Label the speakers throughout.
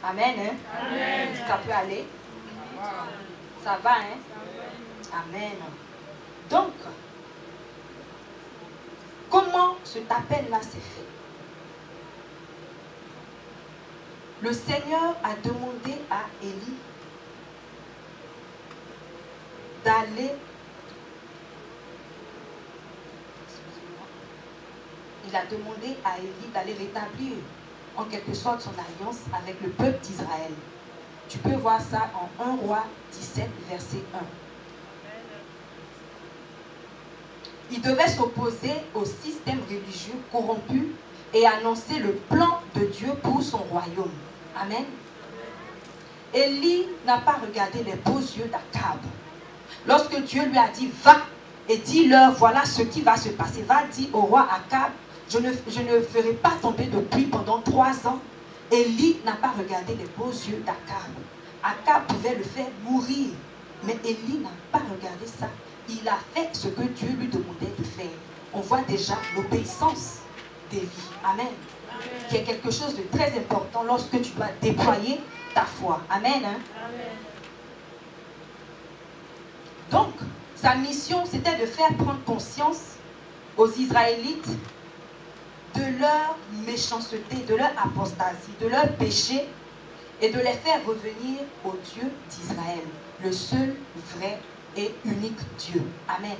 Speaker 1: Amen. Hein? Amen. Ça peut aller. Ça va, hein? Amen. Donc, comment cet appel-là s'est fait? Le Seigneur a demandé à Élie d'aller, il a demandé à Élie d'aller rétablir en quelque sorte son alliance avec le peuple d'Israël. Tu peux voir ça en 1 Roi 17, verset 1. Il devait s'opposer au système religieux corrompu et annoncer le plan de Dieu pour son royaume. Amen. Élie n'a pas regardé les beaux yeux d'Akab. Lorsque Dieu lui a dit, va et dis-leur, voilà ce qui va se passer. Va dire au roi Akab, je ne ferai pas tomber de pluie pendant 3 ans. Élie n'a pas regardé les beaux yeux d'Akab. Akab pouvait le faire mourir. Mais Élie n'a pas regardé ça. Il a fait ce que Dieu lui demandait de faire. On voit déjà l'obéissance d'Élie. Amen. Qui est quelque chose de très important lorsque tu dois déployer ta foi. Amen. Hein? Amen. Donc, sa mission, c'était de faire prendre conscience aux Israélites de leur méchanceté, de leur apostasie, de leur péché, et de les faire revenir au Dieu d'Israël, le seul, vrai et unique Dieu. Amen.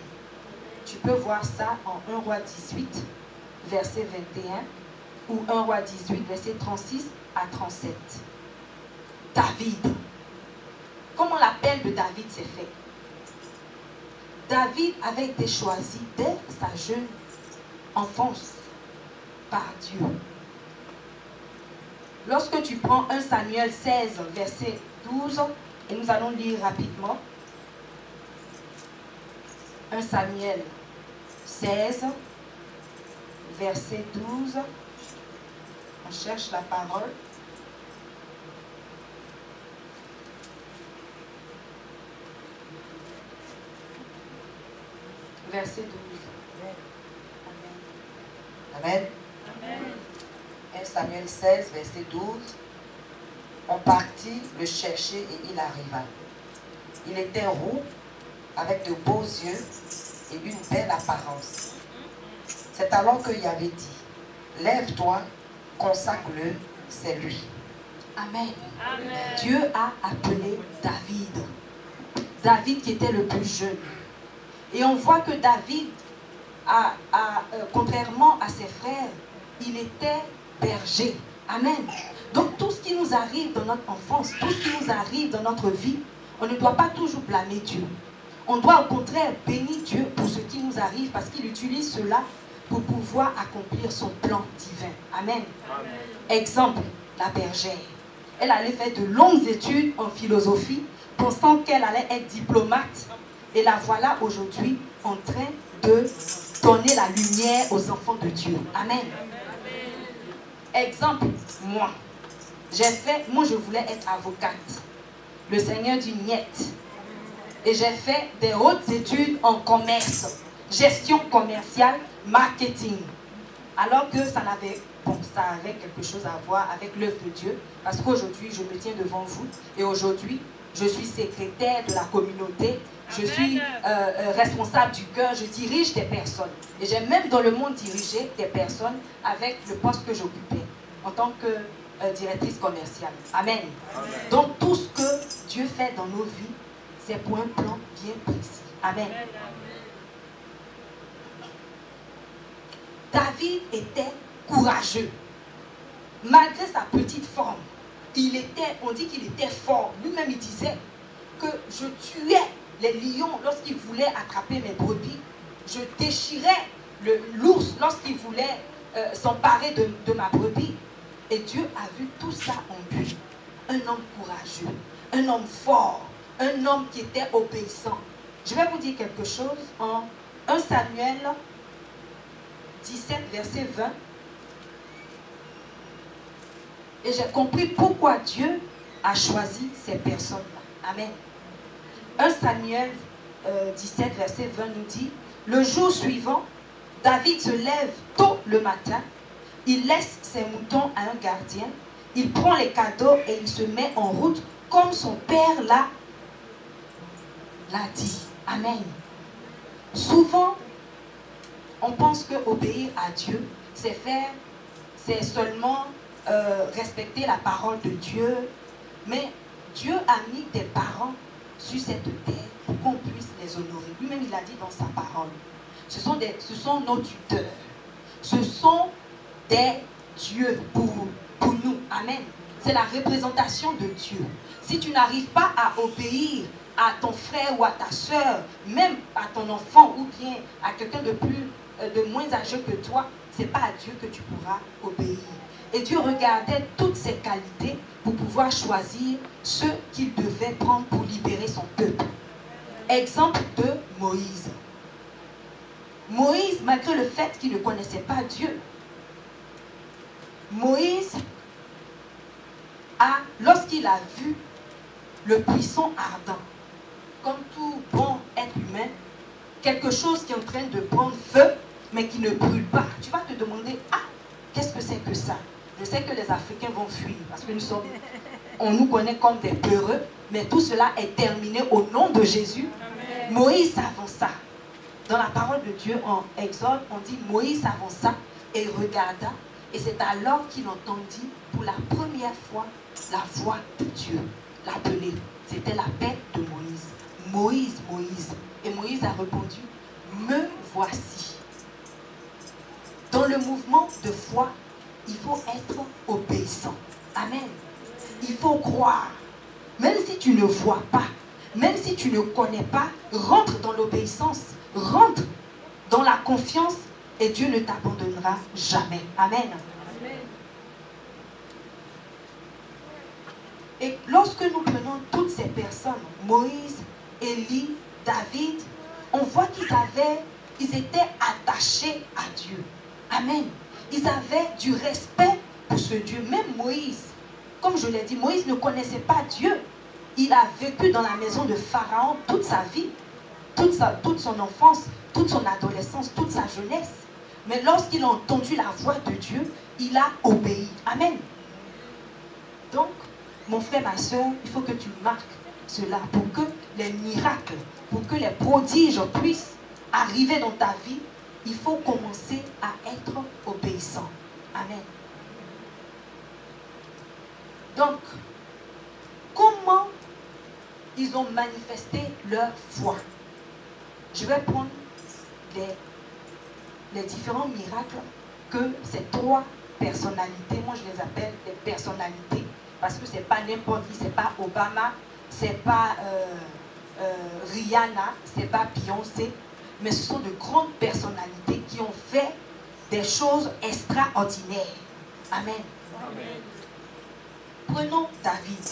Speaker 1: Tu peux voir ça en 1 Roi 18, verset 21, ou 1 Roi 18, verset 36 à 37. David. Comment l'appel de David s'est fait? David avait été choisi dès sa jeune enfance par Dieu. Lorsque tu prends 1 Samuel 16, verset 12, et nous allons lire rapidement. 1 Samuel 16, verset 12. On cherche la parole. Verset 12.
Speaker 2: Amen. Amen. 1 Samuel 16, verset 12. On partit le chercher et il arriva. Il était roux, avec de beaux yeux et une belle apparence. C'est alors que Yahvé dit, lève-toi, consacre-le, c'est lui.
Speaker 1: Amen. Amen. Dieu a appelé David. David qui était le plus jeune. Et on voit que David, contrairement à ses frères, il était berger. Amen. Donc tout ce qui nous arrive dans notre enfance, tout ce qui nous arrive dans notre vie, on ne doit pas toujours blâmer Dieu. On doit au contraire bénir Dieu pour ce qui nous arrive parce qu'il utilise cela pour pouvoir accomplir son plan divin. Amen. Amen. Exemple, la bergère. Elle allait faire de longues études en philosophie, pensant qu'elle allait être diplomate. Et la voilà aujourd'hui en train de donner la lumière aux enfants de Dieu. Amen. Exemple, moi. Moi je voulais être avocate. Le Seigneur dit niet. Et j'ai fait des hautes études en commerce, gestion commerciale, marketing. Alors que ça avait quelque chose à voir avec l'œuvre de Dieu. Parce qu'aujourd'hui, je me tiens devant vous. Et aujourd'hui, je suis secrétaire de la communauté. Je suis responsable du cœur. Je dirige des personnes. Et j'ai même dans le monde dirigé des personnes avec le poste que j'occupais en tant que directrice commerciale. Amen. Amen. Donc tout ce que Dieu fait dans nos vies, c'est pour un plan bien précis. Amen. Amen. David était courageux. Malgré sa petite forme, on dit qu'il était fort. Lui-même, il disait que je tuais les lions lorsqu'ils voulaient attraper mes brebis. Je déchirais l'ours lorsqu'il voulait s'emparer de ma brebis. Et Dieu a vu tout ça en lui. Un homme courageux, un homme fort, un homme qui était obéissant. Je vais vous dire quelque chose en 1 Samuel 17, verset 20. Et j'ai compris pourquoi Dieu a choisi ces personnes-là. Amen. 1 Samuel 17, verset 20 nous dit, le jour suivant, David se lève tôt le matin, il laisse ses moutons à un gardien il prend les cadeaux et il se met en route comme son père l'a dit. Amen. Souvent, on pense que obéir à Dieu, c'est seulement respecter la parole de Dieu. Mais Dieu a mis des parents sur cette terre pour qu'on puisse les honorer. Lui-même, il a dit dans sa parole. Ce sont nos tuteurs. Ce sont des dieux pour nous. Amen. C'est la représentation de Dieu. Si tu n'arrives pas à obéir à ton frère ou à ta soeur, même à ton enfant ou bien à quelqu'un de moins âgé que toi, ce n'est pas à Dieu que tu pourras obéir. Et Dieu regardait toutes ces qualités pour pouvoir choisir ceux qu'il devait prendre pour libérer son peuple. Exemple de Moïse. Moïse, malgré le fait qu'il ne connaissait pas Dieu, Moïse, lorsqu'il a vu le buisson ardent, comme tout bon être humain, quelque chose qui est en train de prendre feu, mais qui ne brûle pas, tu vas te demander, qu'est-ce que c'est que ça? Je sais que les Africains vont fuir, parce que on nous connaît comme des peureux, mais tout cela est terminé au nom de Jésus. Amen. Moïse s'avança. Dans la parole de Dieu, en Exode, on dit Moïse s'avança et regarda, et c'est alors qu'il entendit pour la première fois la voix de Dieu l'appeler. C'était l'appel de Moïse. Moïse, Moïse. Et Moïse a répondu, me voici. Dans le mouvement de foi, il faut être obéissant. Amen. Il faut croire. Même si tu ne vois pas, même si tu ne connais pas, rentre dans l'obéissance, rentre dans la confiance et Dieu ne t'abandonnera jamais. Amen. Amen. Et lorsque nous prenons toutes ces personnes, Moïse, Élie, David, on voit qu'ils étaient attachés à Dieu. Amen. Ils avaient du respect pour ce Dieu. Même Moïse, comme je l'ai dit, Moïse ne connaissait pas Dieu. Il a vécu dans la maison de Pharaon toute sa vie, toute son enfance, toute son adolescence, toute sa jeunesse. Mais lorsqu'il a entendu la voix de Dieu, il a obéi. Amen. Donc, mon frère, ma soeur, il faut que tu marques cela pour que les miracles, pour que les prodiges puissent arriver dans ta vie. Il faut commencer à être obéissant. Amen. Donc, comment ils ont manifesté leur foi? Je vais prendre les différents miracles que ces trois personnalités, moi je les appelle des personnalités, parce que ce n'est pas n'importe qui, ce n'est pas Obama, ce n'est pas Rihanna, ce n'est pas Beyoncé, mais ce sont de grandes personnalités qui ont fait des choses extraordinaires. Amen. Amen. Prenons David.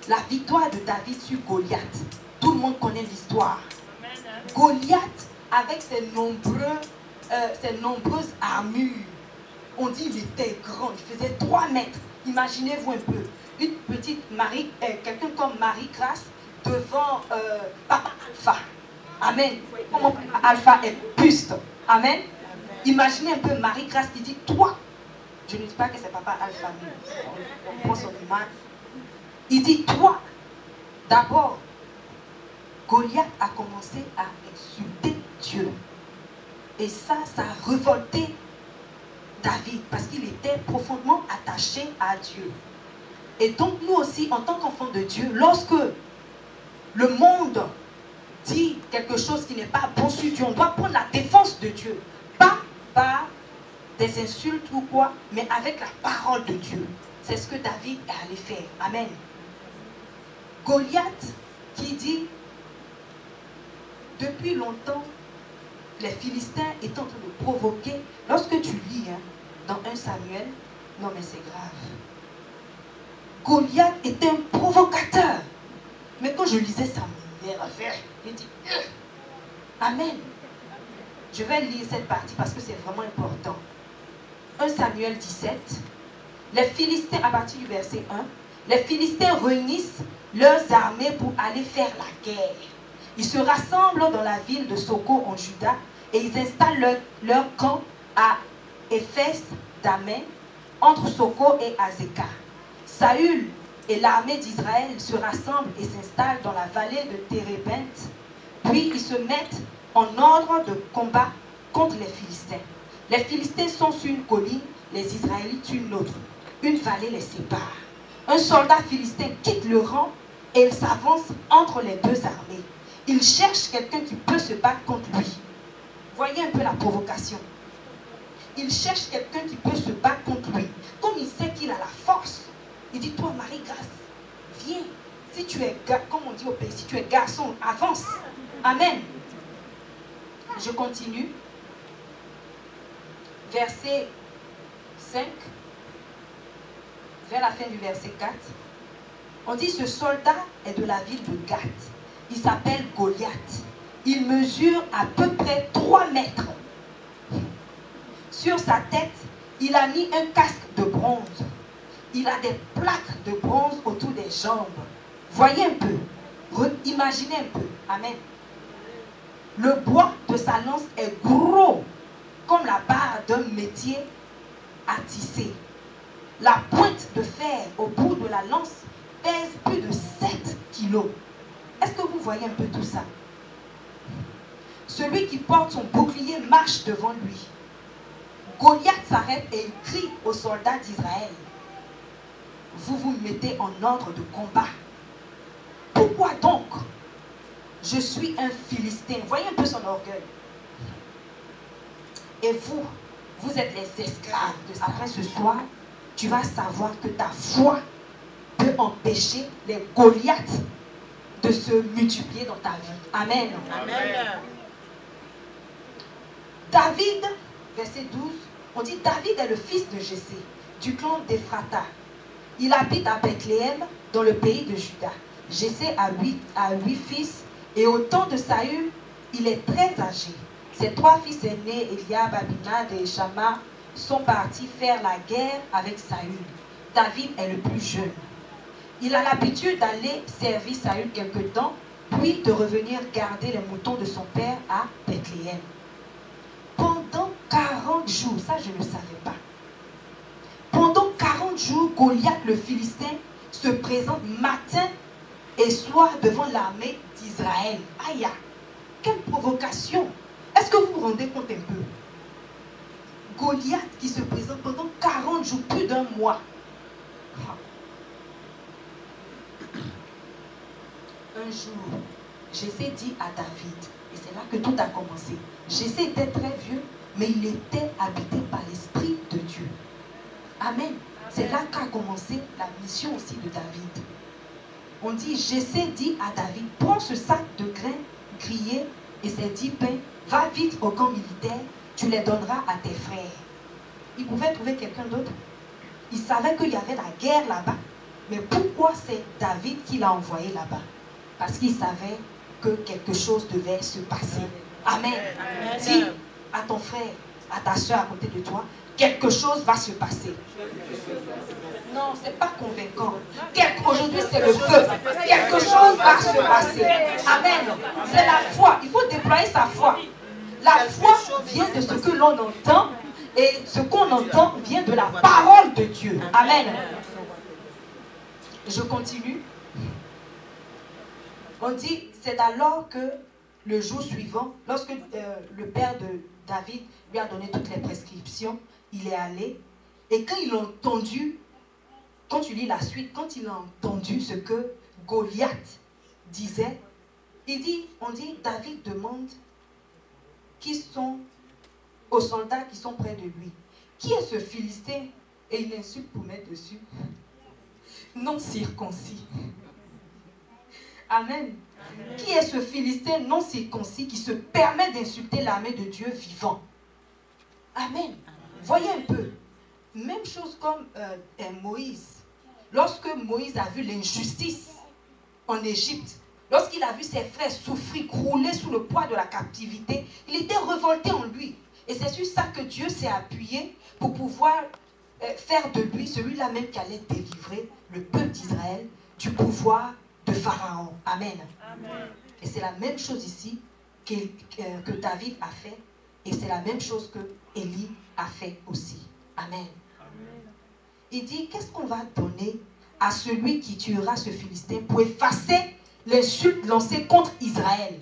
Speaker 1: La victoire de David sur Goliath. Tout le monde connaît l'histoire. Goliath, avec ses nombreuses armures, on dit qu'il était grand, il faisait 3 mètres. Imaginez-vous un peu, une petite quelqu'un comme Marie-Grace devant Papa Alpha. Amen. Comment Papa Alpha est buste. Amen. Imaginez un peu Marie-Grace qui dit, toi, je ne dis pas que c'est Papa Alpha, mais on prend son image. Il dit, toi, d'abord, Goliath a commencé à insulter Dieu. Et ça a révolté David, parce qu'il était profondément attaché à Dieu. Et donc nous aussi, en tant qu'enfants de Dieu, lorsque le monde dit quelque chose qui n'est pas bon sur Dieu, on doit prendre la défense de Dieu. Pas par des insultes ou quoi, mais avec la parole de Dieu. C'est ce que David est allé faire. Amen. Goliath qui dit, depuis longtemps, les Philistins étaient en train de provoquer. Lorsque tu lis dans 1 Samuel, non mais c'est grave. Goliath était un provocateur. Mais quand je lisais ça, j'ai dit, Amen. Je vais lire cette partie parce que c'est vraiment important. 1 Samuel 17, les Philistins, à partir du verset 1, les Philistins réunissent leurs armées pour aller faire la guerre. Ils se rassemblent dans la ville de Soko en Juda et ils installent leur camp à Éphès d'Amen entre Soko et Azekah. Saül et l'armée d'Israël se rassemblent et s'installent dans la vallée de Térébenthe. Puis ils se mettent en ordre de combat contre les Philistins. Les Philistins sont sur une colline, les Israélites sur une autre. Une vallée les sépare. Un soldat philistin quitte le rang et il s'avance entre les deux armées. Il cherche quelqu'un qui peut se battre contre lui. Voyez un peu la provocation. Il cherche quelqu'un qui peut se battre contre lui. Comme il sait qu'il a la force, il dit, toi Marie-Grâce, viens. Si tu es, comme on dit au pays, si tu es garçon, avance. Amen. Je continue. Verset 5. Vers la fin du verset 4. On dit, ce soldat est de la ville de Gath. Il s'appelle Goliath. Il mesure à peu près 3 mètres. Sur sa tête, il a mis un casque de bronze. Il a des plaques de bronze autour des jambes. Voyez un peu. Imaginez un peu. Amen. Le bois de sa lance est gros comme la barre d'un métier à tisser. La pointe de fer au bout de la lance pèse plus de 7 kilos. Est-ce que vous voyez un peu tout ça? Celui qui porte son bouclier marche devant lui. Goliath s'arrête et il crie aux soldats d'Israël. Vous vous mettez en ordre de combat. Pourquoi donc? Je suis un Philistin. Voyez un peu son orgueil. Et vous, vous êtes les esclaves de ça. Après ce soir, tu vas savoir que ta foi peut empêcher les Goliaths de se multiplier dans ta vie. Amen.
Speaker 2: Amen.
Speaker 1: David, verset 12, on dit David est le fils de Jessé, du clan d'Ephrata. Il habite à Bethléem, dans le pays de Juda. Jessé a 8 fils, et au temps de Saül, il est très âgé. Ses 3 fils aînés, Eliab, Abinad et Shama, sont partis faire la guerre avec Saül. David est le plus jeune. Il a l'habitude d'aller servir Saül quelque temps, puis de revenir garder les moutons de son père à Bethléem. Pendant 40 jours, ça je ne savais pas. Pendant 40 jours, Goliath le Philistin se présente matin et soir devant l'armée d'Israël. Aïe, quelle provocation! Est-ce que vous vous rendez compte un peu? Goliath qui se présente pendant 40 jours, plus d'un mois. Un jour, Jessé dit à David, et c'est là que tout a commencé. Jessé était très vieux, mais il était habité par l'Esprit de Dieu. Amen. C'est là qu'a commencé la mission aussi de David. On dit, Jessé dit à David, prends ce sac de grains grillés et ces 10 pains, va vite au camp militaire, tu les donneras à tes frères. Il pouvait trouver quelqu'un d'autre. Il savait qu'il y avait la guerre là-bas. Mais pourquoi c'est David qui l'a envoyé là-bas? Parce qu'il savait que quelque chose devait se passer. Amen. Amen. Dis à ton frère, à ta soeur à côté de toi, quelque chose va se passer. Non, ce n'est pas convaincant. Aujourd'hui, c'est le feu. Quelque chose va se passer. Amen. C'est la foi. Il faut déployer sa foi. La foi vient de ce que l'on entend et ce qu'on entend vient de la parole de Dieu. Amen. Je continue. On dit, c'est alors que le jour suivant, lorsque le père de David lui a donné toutes les prescriptions, il est allé. Et quand il a entendu, quand tu lis la suite, quand il a entendu ce que Goliath disait, on dit, David demande qui sont aux soldats qui sont près de lui. Qui est ce Philistin? Et il insulte pour mettre dessus. Non circoncis. Amen. Amen. Qui est ce Philistin non circoncis qui se permet d'insulter l'armée de Dieu vivant? Amen. Amen. Voyez un peu. Même chose comme Moïse. Lorsque Moïse a vu l'injustice en Égypte, lorsqu'il a vu ses frères souffrir, crouler sous le poids de la captivité, il était révolté en lui. Et c'est sur ça que Dieu s'est appuyé pour pouvoir faire de lui celui-là même qui allait délivrer le peuple d'Israël du pouvoir de Pharaon. Amen. Amen. Et c'est la même chose ici que David a fait. Et c'est la même chose que Élie a fait aussi. Amen. Amen. Il dit, qu'est-ce qu'on va donner à celui qui tuera ce Philistin pour effacer l'insulte lancée contre Israël?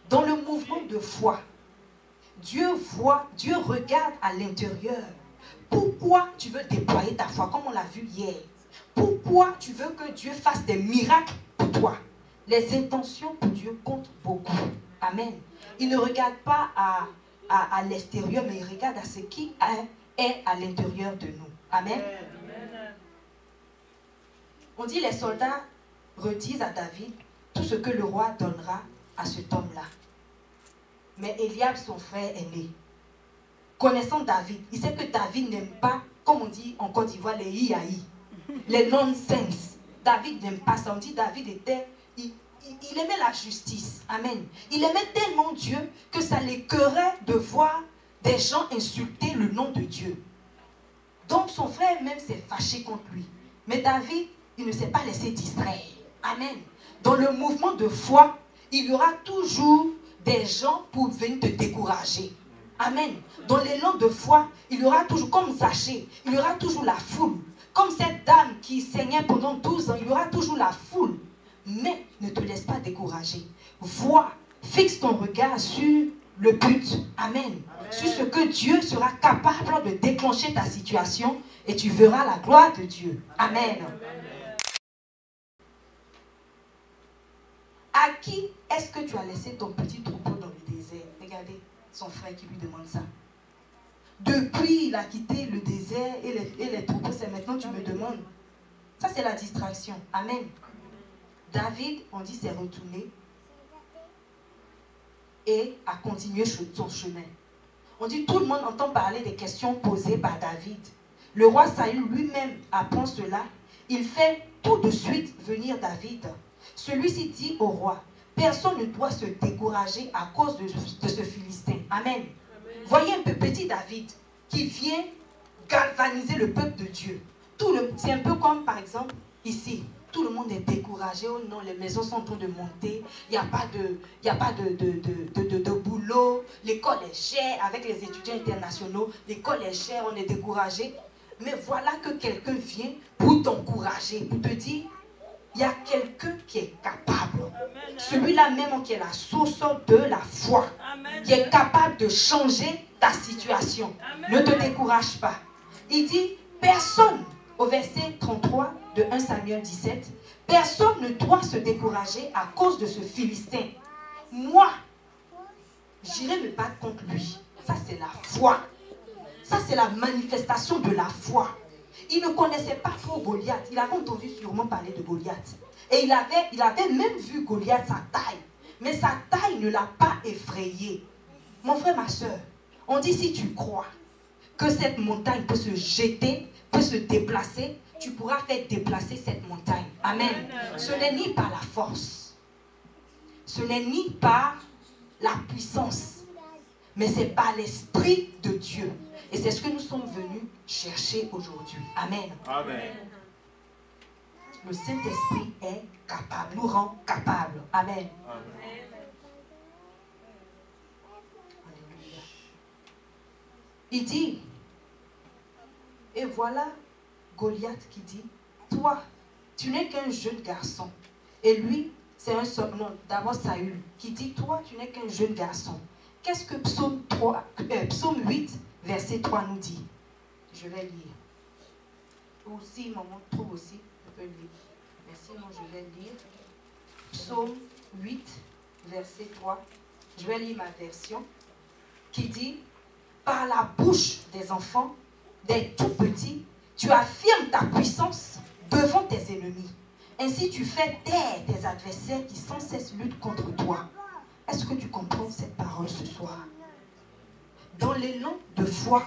Speaker 1: Dans le mouvement de foi, Dieu voit, Dieu regarde à l'intérieur. Pourquoi tu veux déployer ta foi, comme on l'a vu hier? Pourquoi tu veux que Dieu fasse des miracles pour toi? Les intentions pour Dieu comptent beaucoup. Amen. Il ne regarde pas à l'extérieur, mais il regarde à ce qui est à l'intérieur de nous. Amen. On dit, les soldats redisent à David tout ce que le roi donnera à cet homme-là. Mais Eliab, son frère aîné, connaissant David, il sait que David n'aime pas, comme on dit en Côte d'Ivoire, les IAI, les nonsense. David n'aime pas ça. On dit David était, il aimait la justice. Amen. Il aimait tellement Dieu que ça l'écœurait de voir des gens insulter le nom de Dieu. Donc son frère même s'est fâché contre lui. Mais David, il ne s'est pas laissé distraire. Amen. Dans le mouvement de foi, il y aura toujours des gens pour venir te décourager. Amen. Dans l'élan de foi, il y aura toujours, comme Zachée, il y aura toujours la foule. Comme cette dame qui saignait pendant 12 ans, il y aura toujours la foule. Mais ne te laisse pas décourager. Vois, fixe ton regard sur le but. Amen. Amen. Sur ce que Dieu sera capable de déclencher ta situation et tu verras la gloire de Dieu. Amen. Amen. À qui est-ce que tu as laissé ton petit troupeau dans le désert? Regardez son frère qui lui demande ça. Depuis, il a quitté le désert et les troupeaux, c'est maintenant que tu me demandes. Ça, c'est la distraction. Amen. David, on dit, s'est retourné et a continué son chemin. On dit, tout le monde entend parler des questions posées par David. Le roi Saül lui-même apprend cela. Il fait tout de suite venir David. Celui-ci dit au roi, personne ne doit se décourager à cause de ce Philistin. Amen. Amen. Voyez un peu petit David qui vient galvaniser le peuple de Dieu. C'est un peu comme par exemple ici. Tout le monde est découragé. Oh non, les maisons sont en train de monter. Il n'y a pas de boulot. L'école est chère avec les étudiants internationaux. L'école est chère, on est découragé. Mais voilà que quelqu'un vient pour t'encourager, pour te dire, il y a quelqu'un qui est capable. Celui-là même qui est la source de la foi. Amen. Qui est capable de changer ta situation. Amen. Ne te décourage pas. Il dit, personne, au verset 33 de 1 Samuel 17, personne ne doit se décourager à cause de ce Philistin. Moi, j'irai me battre contre lui. Ça, c'est la foi. Ça, c'est la manifestation de la foi. Il ne connaissait pas trop Goliath. Il avait entendu sûrement parler de Goliath. Et il avait même vu Goliath, sa taille. Mais sa taille ne l'a pas effrayé. Mon frère, ma soeur, on dit si tu crois que cette montagne peut se jeter, peut se déplacer, tu pourras faire déplacer cette montagne. Amen. Ce n'est ni par la force, ce n'est ni par la puissance, mais c'est par l'Esprit de Dieu. Et c'est ce que nous sommes venus chercher aujourd'hui. Amen. Amen. Le Saint-Esprit est capable, nous rend capables. Amen. Amen. Il dit, et voilà Goliath qui dit, toi, tu n'es qu'un jeune garçon. Et lui, c'est un seul, non, d'abord Saül, qui dit, toi, tu n'es qu'un jeune garçon. Qu'est-ce que Psaume 8, verset 3 nous dit? Je vais lire. Ou si maman trouve aussi, je peux lire. Mais sinon, je vais lire. Psaume 8, verset 3. Je vais lire ma version. Qui dit, par la bouche des enfants, des tout petits, tu affirmes ta puissance devant tes ennemis. Ainsi, tu fais taire tes adversaires qui sans cesse luttent contre toi. Est-ce que tu comprends cette parole ce soir? Dans l'élan de foi,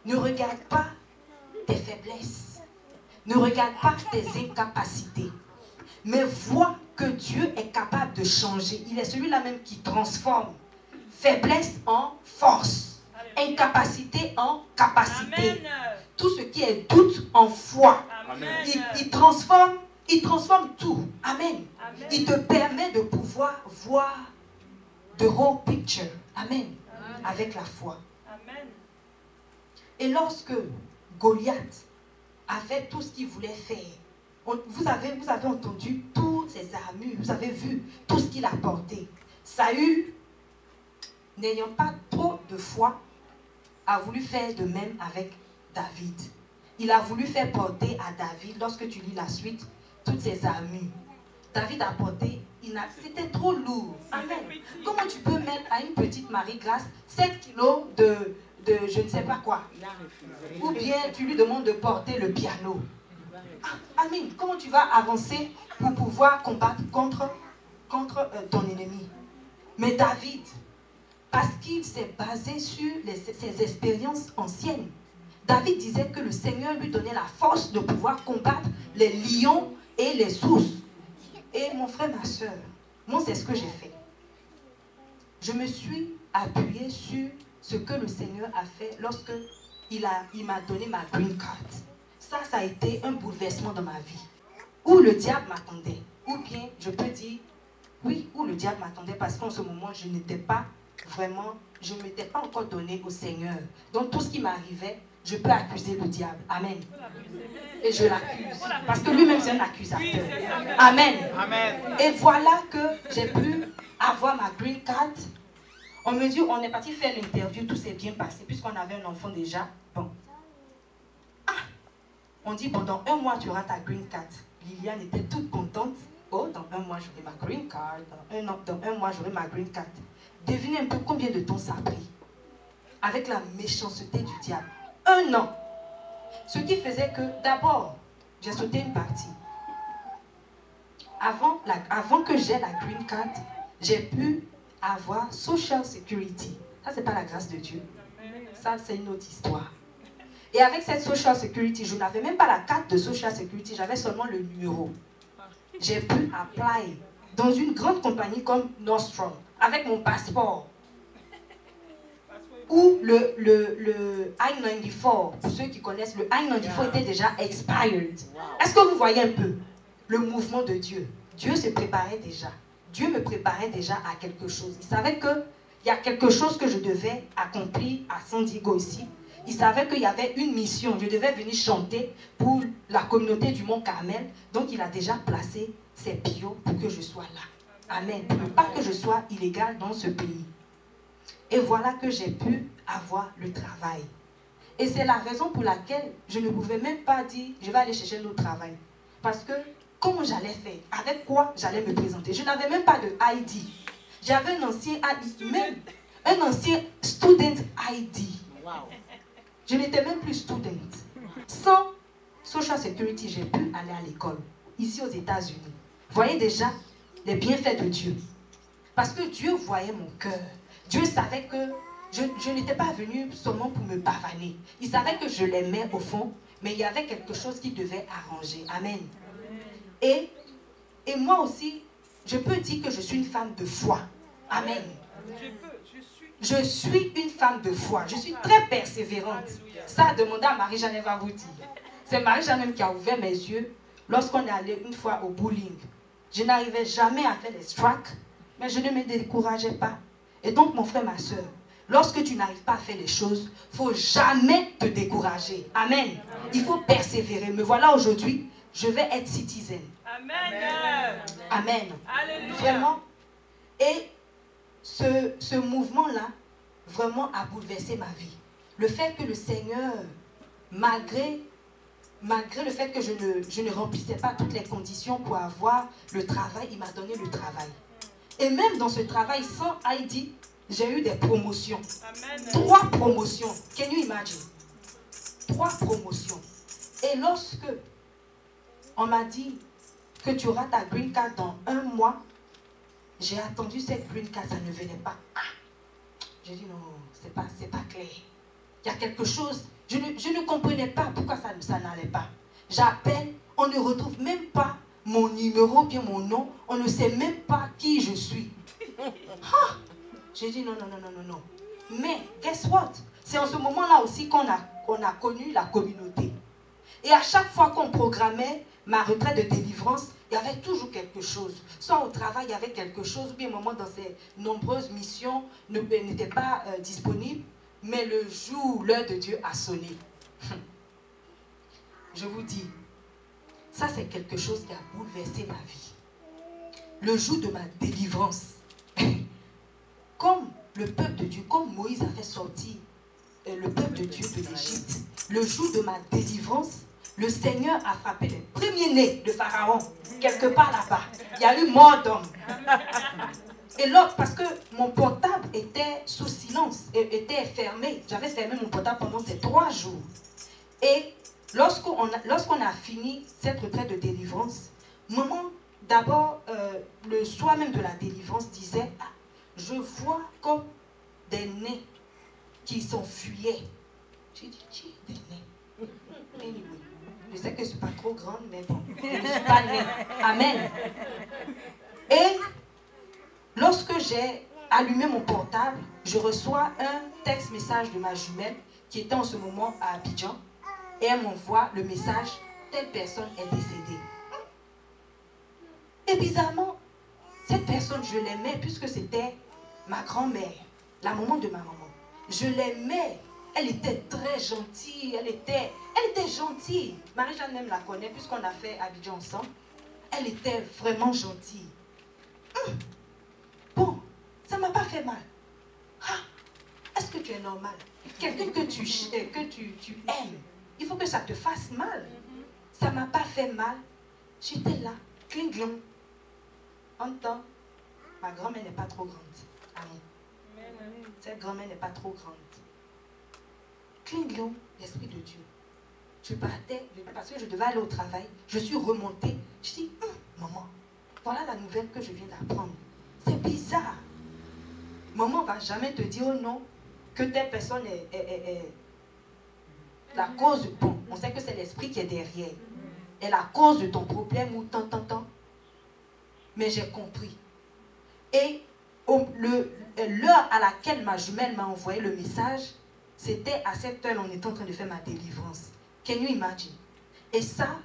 Speaker 1: ne regarde pas tes faiblesses, ne regarde pas tes incapacités, mais vois que Dieu est capable de changer. Il est celui-là même qui transforme faiblesse en force, incapacité en capacité. Amen. Tout ce qui est doute en foi. Il transforme tout. Amen. Amen. Il te permet de pouvoir voir the whole picture. Amen. Amen. Avec la foi. Amen. Et lorsque Goliath a fait tout ce qu'il voulait faire, vous avez entendu toutes ses armures, vous avez vu tout ce qu'il a porté. Saül, n'ayant pas trop de foi, a voulu faire de même avec David. Il a voulu faire porter à David, lorsque tu lis la suite, toutes ses armures. David a porté, c'était trop lourd. Amen. Comment tu peux mettre à une petite Marie-Grâce 7 kilos de je ne sais pas quoi? Ou bien tu lui demandes de porter le piano. Amen. Comment tu vas avancer pour pouvoir combattre contre ton ennemi? Mais David, parce qu'il s'est basé sur ses expériences anciennes, David disait que le Seigneur lui donnait la force de pouvoir combattre les lions et les ours. Et mon frère, ma soeur, moi c'est ce que j'ai fait. Je me suis appuyée sur ce que le Seigneur a fait lorsque il m'a donné ma green card. Ça a été un bouleversement dans ma vie. Où le diable m'attendait. Ou bien, je peux dire, oui, où le diable m'attendait parce qu'en ce moment, je n'étais pas vraiment, je ne m'étais pas encore donné au Seigneur. Donc tout ce qui m'arrivait, je peux accuser le diable. Amen. Et je l'accuse. Parce que lui-même, c'est un accusateur. Amen. Et voilà que j'ai pu avoir ma green card. On me dit, on est parti faire l'interview, tout s'est bien passé, puisqu'on avait un enfant déjà. Bon. On dit, pendant 1 mois, tu auras ta green card. Liliane était toute contente. Oh, dans 1 mois, j'aurai ma green card. Dans un mois, j'aurai ma green card. Devinez un peu combien de temps ça a pris. Avec la méchanceté du diable. 1 an. Ce qui faisait que, d'abord, j'ai sauté une partie. Avant que j'aie la green card, j'ai pu avoir Social Security. Ça, c'est pas la grâce de Dieu. Ça, c'est une autre histoire. Et avec cette Social Security, je n'avais même pas la carte de Social Security, j'avais seulement le numéro. J'ai pu apply dans une grande compagnie comme Nordstrom, avec mon passeport. Où le I-94, pour ceux qui connaissent, le I-94 était déjà expired. Est-ce que vous voyez un peu le mouvement de Dieu? Dieu se préparait déjà. Dieu me préparait déjà à quelque chose. Il savait qu'il y a quelque chose que je devais accomplir à San Diego ici. Il savait qu'il y avait une mission. Je devais venir chanter pour la communauté du Mont Carmel. Donc il a déjà placé ses pions pour que je sois là. Amen. Pour ne pas que je sois illégal dans ce pays. Et voilà que j'ai pu avoir le travail. Et c'est la raison pour laquelle je ne pouvais même pas dire je vais aller chercher un autre travail. Parce que comment j'allais faire? Avec quoi j'allais me présenter? Je n'avais même pas de ID. J'avais un ancien ID, même un ancien student ID. Je n'étais même plus student. Sans Social Security, j'ai pu aller à l'école, ici aux États-Unis. Voyez déjà les bienfaits de Dieu. Parce que Dieu voyait mon cœur. Dieu savait que je n'étais pas venue seulement pour me pavaner. Il savait que je l'aimais au fond, mais il y avait quelque chose qui devait arranger. Amen. Et moi aussi, je peux dire que je suis une femme de foi. Amen. Je suis une femme de foi. Je suis très persévérante. Ça a demandé à Marie-Jeanne, va vous dire. C'est Marie-Jeanne qui a ouvert mes yeux lorsqu'on est allé une fois au bowling. Je n'arrivais jamais à faire les strikes, mais je ne me décourageais pas. Et donc, mon frère, ma soeur, lorsque tu n'arrives pas à faire les choses, il ne faut jamais te décourager. Amen. Il faut persévérer. Me voilà aujourd'hui, je vais être citizen.
Speaker 3: Amen.
Speaker 1: Amen.
Speaker 3: Alléluia.
Speaker 1: Vraiment. Et ce mouvement-là, vraiment a bouleversé ma vie. Le fait que le Seigneur, malgré le fait que je ne remplissais pas toutes les conditions pour avoir le travail, il m'a donné le travail. Et même dans ce travail sans ID, j'ai eu des promotions.
Speaker 3: Amen.
Speaker 1: 3 promotions. Can you imagine? 3 promotions. Et lorsque on m'a dit que tu auras ta green card dans 1 mois, j'ai attendu cette green card, ça ne venait pas. J'ai dit non, c'est pas clair. Il y a quelque chose. Je ne comprenais pas pourquoi ça n'allait pas. J'appelle, on ne retrouve même pas mon numéro, bien mon nom. On ne sait même pas qui je suis. Ah! J'ai dit non. Mais, guess what? C'est en ce moment-là aussi qu'on a connu la communauté. Et à chaque fois qu'on programmait ma retraite de délivrance, il y avait toujours quelque chose. Soit au travail, il y avait quelque chose, ou bien un moment dans ces nombreuses missions n'était pas disponible. Mais le jour, l'heure de Dieu a sonné. Je vous dis, ça c'est quelque chose qui a bouleversé ma vie. Le jour de ma délivrance, comme le peuple de Dieu, comme Moïse a fait sortir le peuple de Dieu de l'Égypte, le jour de ma délivrance, le Seigneur a frappé les premiers-nés de Pharaon, quelque part là-bas. Il y a eu mort d'hommes. Et là, parce que mon portable était sous silence, était fermé. J'avais fermé mon portable pendant ces 3 jours. Et lorsqu'on a fini cette retraite de délivrance, maman, d'abord, le soir même de la délivrance, disait, ah, je vois comme des nez qui s'enfuyaient. J'ai dit, des nez. Anyway, je sais que je ne suis pas trop grande, mais bon, je ne suis pas née. Amen. Et lorsque j'ai allumé mon portable, je reçois un texte-message de ma jumelle qui était en ce moment à Abidjan. Et elle m'envoie le message, telle personne est décédée. Et bizarrement, cette personne, je l'aimais puisque c'était ma grand-mère, la maman de ma maman. Je l'aimais, elle était très gentille, elle était gentille. Marie-Jeanne même la connaît puisqu'on a fait Abidjan ensemble. Elle était vraiment gentille. Bon, ça ne m'a pas fait mal. Ah, est-ce que tu es normal? Quelqu'un que tu aimes, il faut que ça te fasse mal. Ça ne m'a pas fait mal. J'étais là, cling-glong. En même temps, ma grand-mère n'est pas trop grande. Amen. Cette grand-mère n'est pas trop grande. Cling-glong, l'Esprit de Dieu. Je partais, parce que je devais aller au travail. Je suis remontée. Je dis, maman, voilà la nouvelle que je viens d'apprendre. C'est bizarre. Maman ne va jamais te dire, oh non, que telle personne est la cause. Bon, on sait que c'est l'esprit qui est derrière. Est la cause de ton problème ou tant. Mais j'ai compris. Et l'heure à laquelle ma jumelle m'a envoyé le message, c'était à cette heure, on était en train de faire ma délivrance. Can you imagine? Et ça,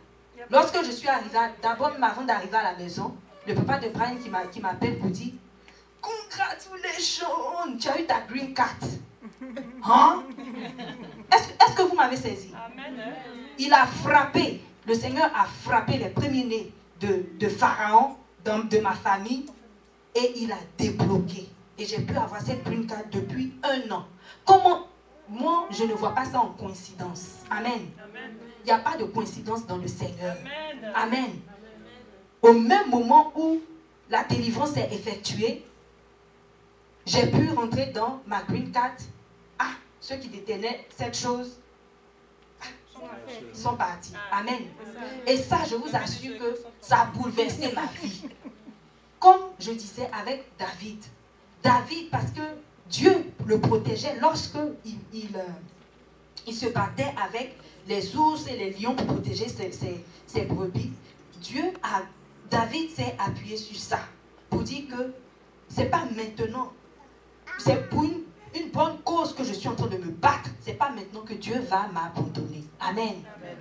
Speaker 1: lorsque je suis arrivée, d'abord même avant d'arriver à la maison, le papa de Brian qui m'appelle pour dire, congratulations, tu as eu ta green card. Hein? Est-ce que vous m'avez saisi? Amen. Il a frappé, le Seigneur a frappé les premiers-nés de Pharaon, de ma famille, et il a débloqué. Et j'ai pu avoir cette green card depuis 1 an. Comment? Moi, je ne vois pas ça en coïncidence. Amen. Il n'y a pas de coïncidence dans le Seigneur. Amen. Amen. Au même moment où la délivrance est effectuée, j'ai pu rentrer dans ma green card. Ah, ceux qui détenaient cette chose sont partis. Amen. Et ça, je vous assure que ça a bouleversé ma vie. Comme je disais avec David. David, parce que Dieu le protégeait lorsque il se battait avec les ours et les lions pour protéger ses brebis. David s'est appuyé sur ça pour dire que c'est pas maintenant, c'est pour une bonne cause que je suis en train de me battre. C'est pas maintenant que Dieu va m'abandonner. Amen. Amen.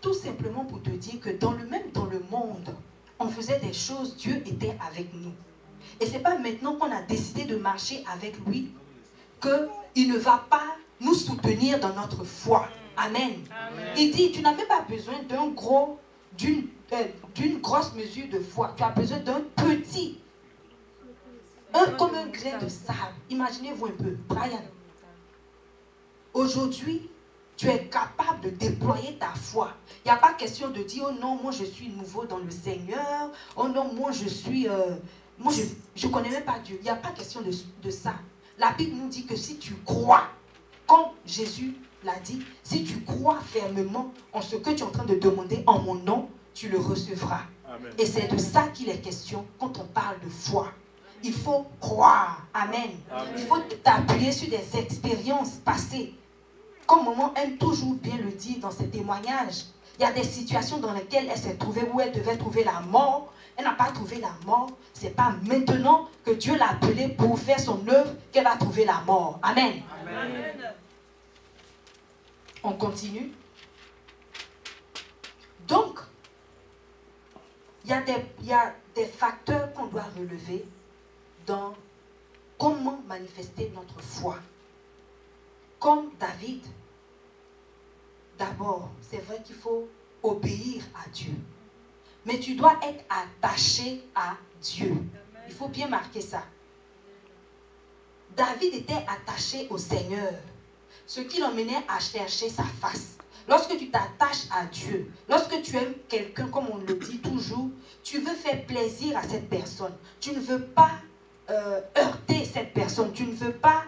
Speaker 1: Tout simplement pour te dire que dans le monde, on faisait des choses, Dieu était avec nous. Et c'est pas maintenant qu'on a décidé de marcher avec lui qu'il ne va pas nous soutenir dans notre foi. Amen. Amen. Il dit, tu n'as même pas besoin d'une grosse mesure de foi. Tu as besoin d'un petit, comme un grain de sable. Imaginez-vous un peu, Brian. Aujourd'hui, tu es capable de déployer ta foi. Il n'y a pas question de dire, oh non, moi je suis nouveau dans le Seigneur. Oh non, moi je suis... moi je ne connais même pas Dieu. Il n'y a pas question de ça. La Bible nous dit que si tu crois, comme Jésus l'a dit, si tu crois fermement en ce que tu es en train de demander en mon nom, tu le recevras. Amen. Et c'est de ça qu'il est question quand on parle de foi. Il faut croire. Amen. Amen. Il faut t'appuyer sur des expériences passées. Comme maman aime toujours bien le dire dans ses témoignages, il y a des situations dans lesquelles elle s'est trouvée où elle devait trouver la mort. Elle n'a pas trouvé la mort. Ce n'est pas maintenant que Dieu l'a appelée pour faire son œuvre qu'elle va trouver la mort. Amen. Amen. On continue. Donc, il y a des facteurs qu'on doit relever dans comment manifester notre foi. comme David, d'abord, c'est vrai qu'il faut obéir à Dieu. Mais tu dois être attaché à Dieu. Il faut bien marquer ça. David était attaché au Seigneur, ce qui l'emmenait à chercher sa face. Lorsque tu t'attaches à Dieu, lorsque tu aimes quelqu'un, comme on le dit toujours, tu veux faire plaisir à cette personne. Tu ne veux pas heurter cette personne. Tu ne veux pas,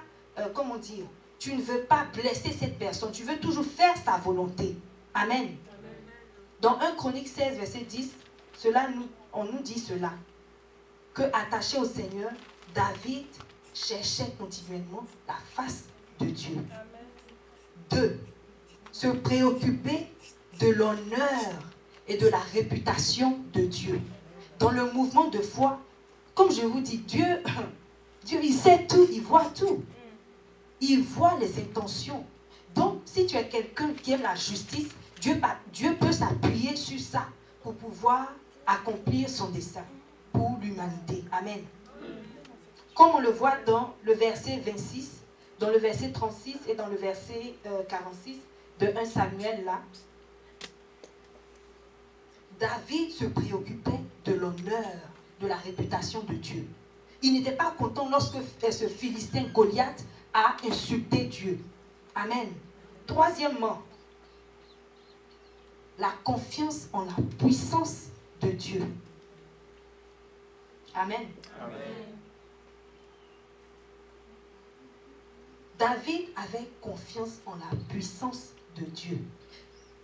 Speaker 1: comment dire, tu ne veux pas blesser cette personne. Tu veux toujours faire sa volonté. Amen. Dans 1 Chronique 16, verset 10, on nous dit cela. Que attaché au Seigneur, David cherchait continuellement la face de Dieu. 2. Se préoccuper de l'honneur et de la réputation de Dieu. Dans le mouvement de foi, comme je vous dis, Dieu, il sait tout, il voit tout. Il voit les intentions. Donc, si tu es quelqu'un qui aime la justice, Dieu peut s'appuyer sur ça pour pouvoir accomplir son dessein pour l'humanité. Amen. Comme on le voit dans le verset 26, dans le verset 36 et dans le verset 46 de 1 Samuel là, David se préoccupait de l'honneur, de la réputation de Dieu. Il n'était pas content lorsque ce Philistin Goliath a insulté Dieu. Amen. Troisièmement, la confiance en la puissance de Dieu. Amen. Amen. David avait confiance en la puissance de Dieu.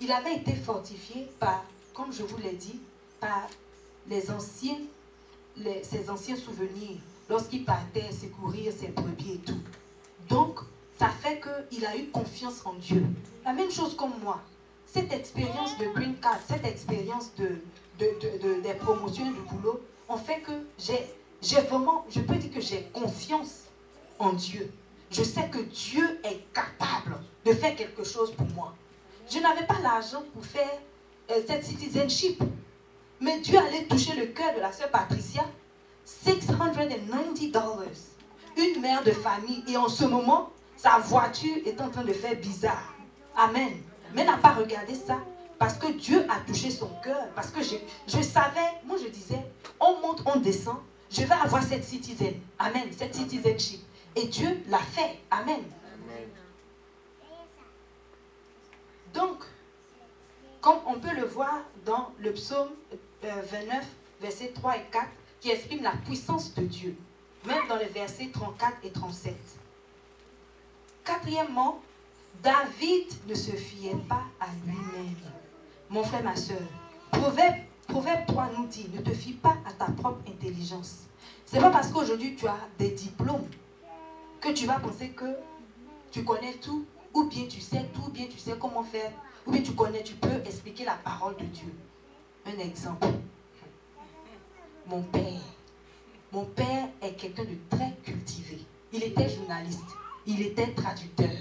Speaker 1: Il avait été fortifié par, comme je vous l'ai dit, par ses anciens souvenirs lorsqu'il partait secourir ses brebis et tout. Donc, ça fait qu'il a eu confiance en Dieu. La même chose comme moi. Cette expérience de Green Card, cette expérience des promotions du boulot, ont fait que j'ai vraiment, je peux dire que j'ai confiance en Dieu. Je sais que Dieu est capable de faire quelque chose pour moi. Je n'avais pas l'argent pour faire cette citizenship. Mais Dieu allait toucher le cœur de la sœur Patricia. $690. Une mère de famille. Et en ce moment, sa voiture est en train de faire bizarre. Amen. Mais elle n'a pas regardé ça. Parce que Dieu a touché son cœur. Parce que je savais, moi je disais, on monte, on descend. Je vais avoir cette citizen. Amen. Cette citizenship. Et Dieu l'a fait. Amen. Amen. Donc, comme on peut le voir dans le psaume 29, versets 3 et 4, qui exprime la puissance de Dieu. Même dans les versets 34 et 37. Quatrièmement, David ne se fiait pas à lui-même. Mon frère, ma soeur, Proverbe 3 nous dit, ne te fie pas à ta propre intelligence. Ce n'est pas parce qu'aujourd'hui tu as des diplômes que tu vas penser que tu connais tout, ou bien tu sais tout, ou bien tu sais comment faire, ou bien tu peux expliquer la parole de Dieu. Un exemple. Mon père est quelqu'un de très cultivé. Il était journaliste, il était traducteur.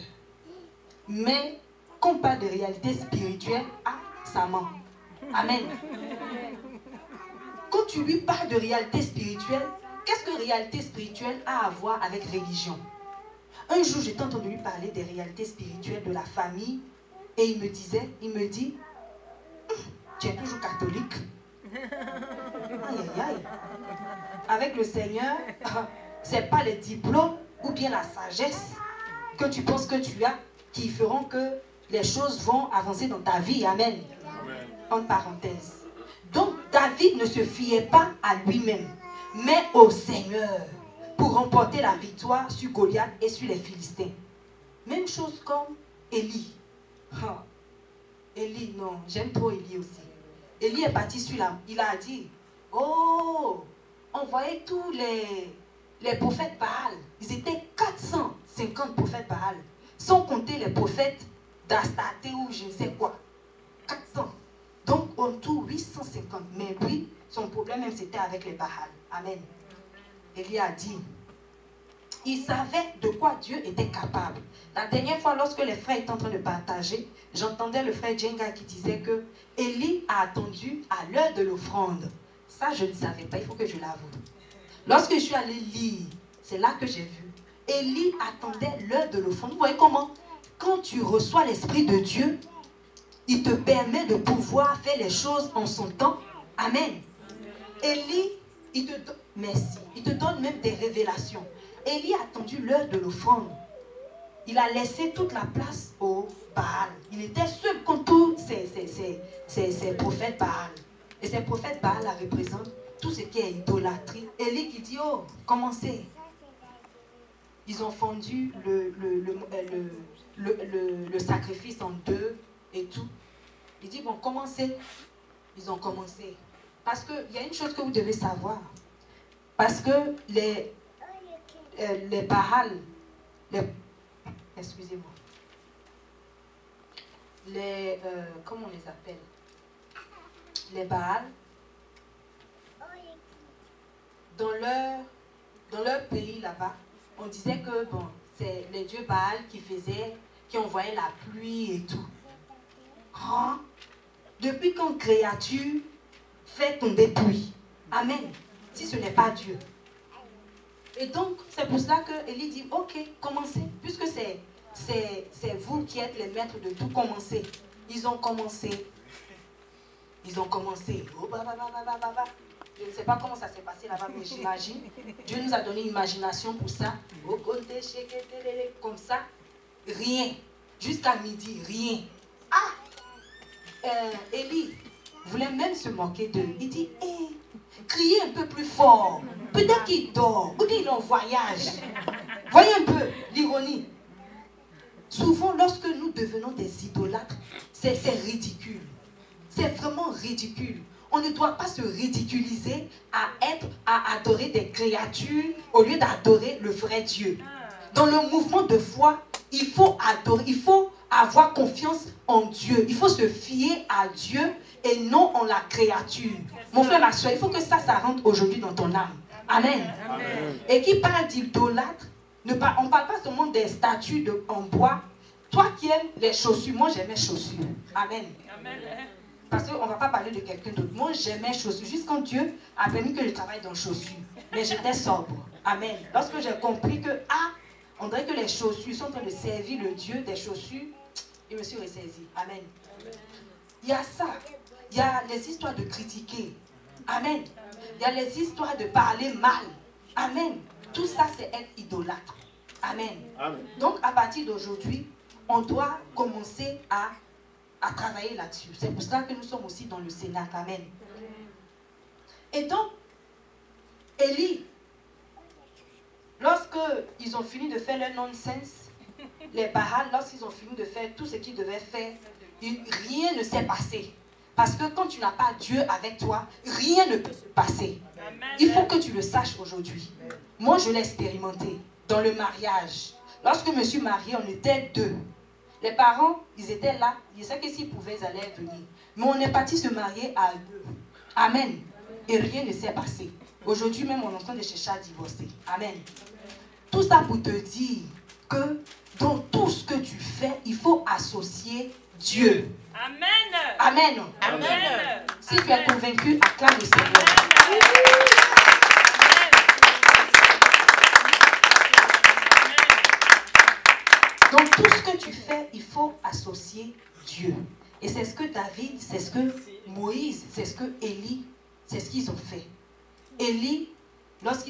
Speaker 1: Mais quand on parle de réalité spirituelle, ça ment. Amen. Quand tu lui parles de réalité spirituelle, qu'est-ce que réalité spirituelle a à voir avec religion? Un jour, j'étais en train de lui parler des réalités spirituelles de la famille et il me dit, tu es toujours catholique. Aïe, aïe, aïe. Avec le Seigneur, c'est pas les diplômes ou bien la sagesse que tu penses que tu as qui feront que les choses vont avancer dans ta vie. Amen. Amen. En parenthèse. Donc, David ne se fiait pas à lui-même, mais au Seigneur pour remporter la victoire sur Goliath et sur les Philistins. Même chose comme Élie. Élie, non, j'aime trop Élie aussi. Élie est parti sur l'âme. Il a dit, oh, on voyait tous les prophètes Baal. Ils étaient 450 prophètes Baal. Sans compter les prophètes d'Astarté ou je ne sais quoi. 400. Donc, en tout, 850. Mais lui, son problème même, c'était avec les Baal. Amen. Élie a dit, il savait de quoi Dieu était capable. La dernière fois, lorsque les frères étaient en train de partager, j'entendais le frère Djenga qui disait que Élie a attendu à l'heure de l'offrande. Ça, je ne savais pas, il faut que je l'avoue. Lorsque je suis allée lire, c'est là que j'ai vu. Élie attendait l'heure de l'offrande. Vous voyez comment quand tu reçois l'Esprit de Dieu, il te permet de pouvoir faire les choses en son temps. Amen. Élie, il te donne même des révélations. Élie a attendu l'heure de l'offrande. Il a laissé toute la place au Baal. Il était seul contre tous ces prophètes Baal. Et ces prophètes Baal représentent tout ce qui est idolâtrie. Élie qui dit, oh, commencez. Ils ont fendu le sacrifice en deux et tout. Il dit, bon, commencez. Ils ont commencé. Parce qu'il y a une chose que vous devez savoir. Parce que les Baal, excusez-moi, comment on les appelle? Les Baal, dans leur pays là-bas, on disait que bon, c'est les dieux Baal qui envoyaient la pluie et tout. Hein? Depuis quand créature fait tomber pluie? Amen. Si ce n'est pas Dieu. Et donc, c'est pour cela que Élie dit, ok, commencez. Puisque c'est vous qui êtes les maîtres de tout, commencez. Ils ont commencé. Ils ont commencé. Oh, je ne sais pas comment ça s'est passé là-bas, mais j'imagine. Dieu nous a donné une imagination pour ça. Comme ça. Rien. Jusqu'à midi, rien. Élie voulait même se moquer d'eux. Il dit, hey, criez un peu plus fort. Peut-être qu'il dort, ou qu'il est en voyage. Voyez un peu l'ironie. Souvent, lorsque nous devenons des idolâtres, c'est ridicule. C'est vraiment ridicule. On ne doit pas se ridiculiser à adorer des créatures au lieu d'adorer le vrai Dieu. Dans le mouvement de foi, il faut adorer, il faut avoir confiance en Dieu. Il faut se fier à Dieu et non en la créature. Mon frère, ma soeur, il faut que ça rentre aujourd'hui dans ton âme. Amen. Amen. Et qui parle d'idolâtre, on ne parle pas seulement des statues en bois. Toi qui aimes les chaussures, moi j'aime mes chaussures. Amen. Amen. Parce qu'on ne va pas parler de quelqu'un d'autre. Moi j'aime mes chaussures. Juste quand Dieu a permis que je travaille dans les chaussures. Mais j'étais sobre. Amen. Lorsque j'ai compris que, on dirait que les chaussures sont en train de servir le Dieu des chaussures, je me suis ressaisi. Amen. Il y a ça. Il y a les histoires de critiquer. Amen. Il y a les histoires de parler mal. Amen. Tout ça, c'est être idolâtre. Amen. Amen. Donc, à partir d'aujourd'hui, on doit commencer à travailler là-dessus. C'est pour cela que nous sommes aussi dans le Sénat. Amen. Et donc, Élie, lorsqu'ils ont fini de faire leur nonsense, les Baal, lorsqu'ils ont fini de faire tout ce qu'ils devaient faire, rien ne s'est passé. Parce que quand tu n'as pas Dieu avec toi, rien ne peut se passer. Il faut que tu le saches aujourd'hui. Moi, je l'ai expérimenté dans le mariage. Lorsque je me suis mariée, on était deux. Les parents, ils étaient là. Ils savaient que s'ils pouvaient, ils allaient venir. Mais on est parti se marier à deux. Amen. Et rien ne s'est passé. Aujourd'hui même, on est en train de chercher à divorcer. Amen. Tout ça pour te dire que dans tout ce que tu fais, il faut associer Dieu.
Speaker 3: Amen.
Speaker 1: Amen.
Speaker 3: Amen.
Speaker 1: Si tu es convaincu, acclame le Seigneur. Dans tout ce que tu fais, il faut associer Dieu. Et c'est ce que David, c'est ce que Moïse, c'est ce que Élie, c'est ce qu'ils ont fait. Élie, lorsque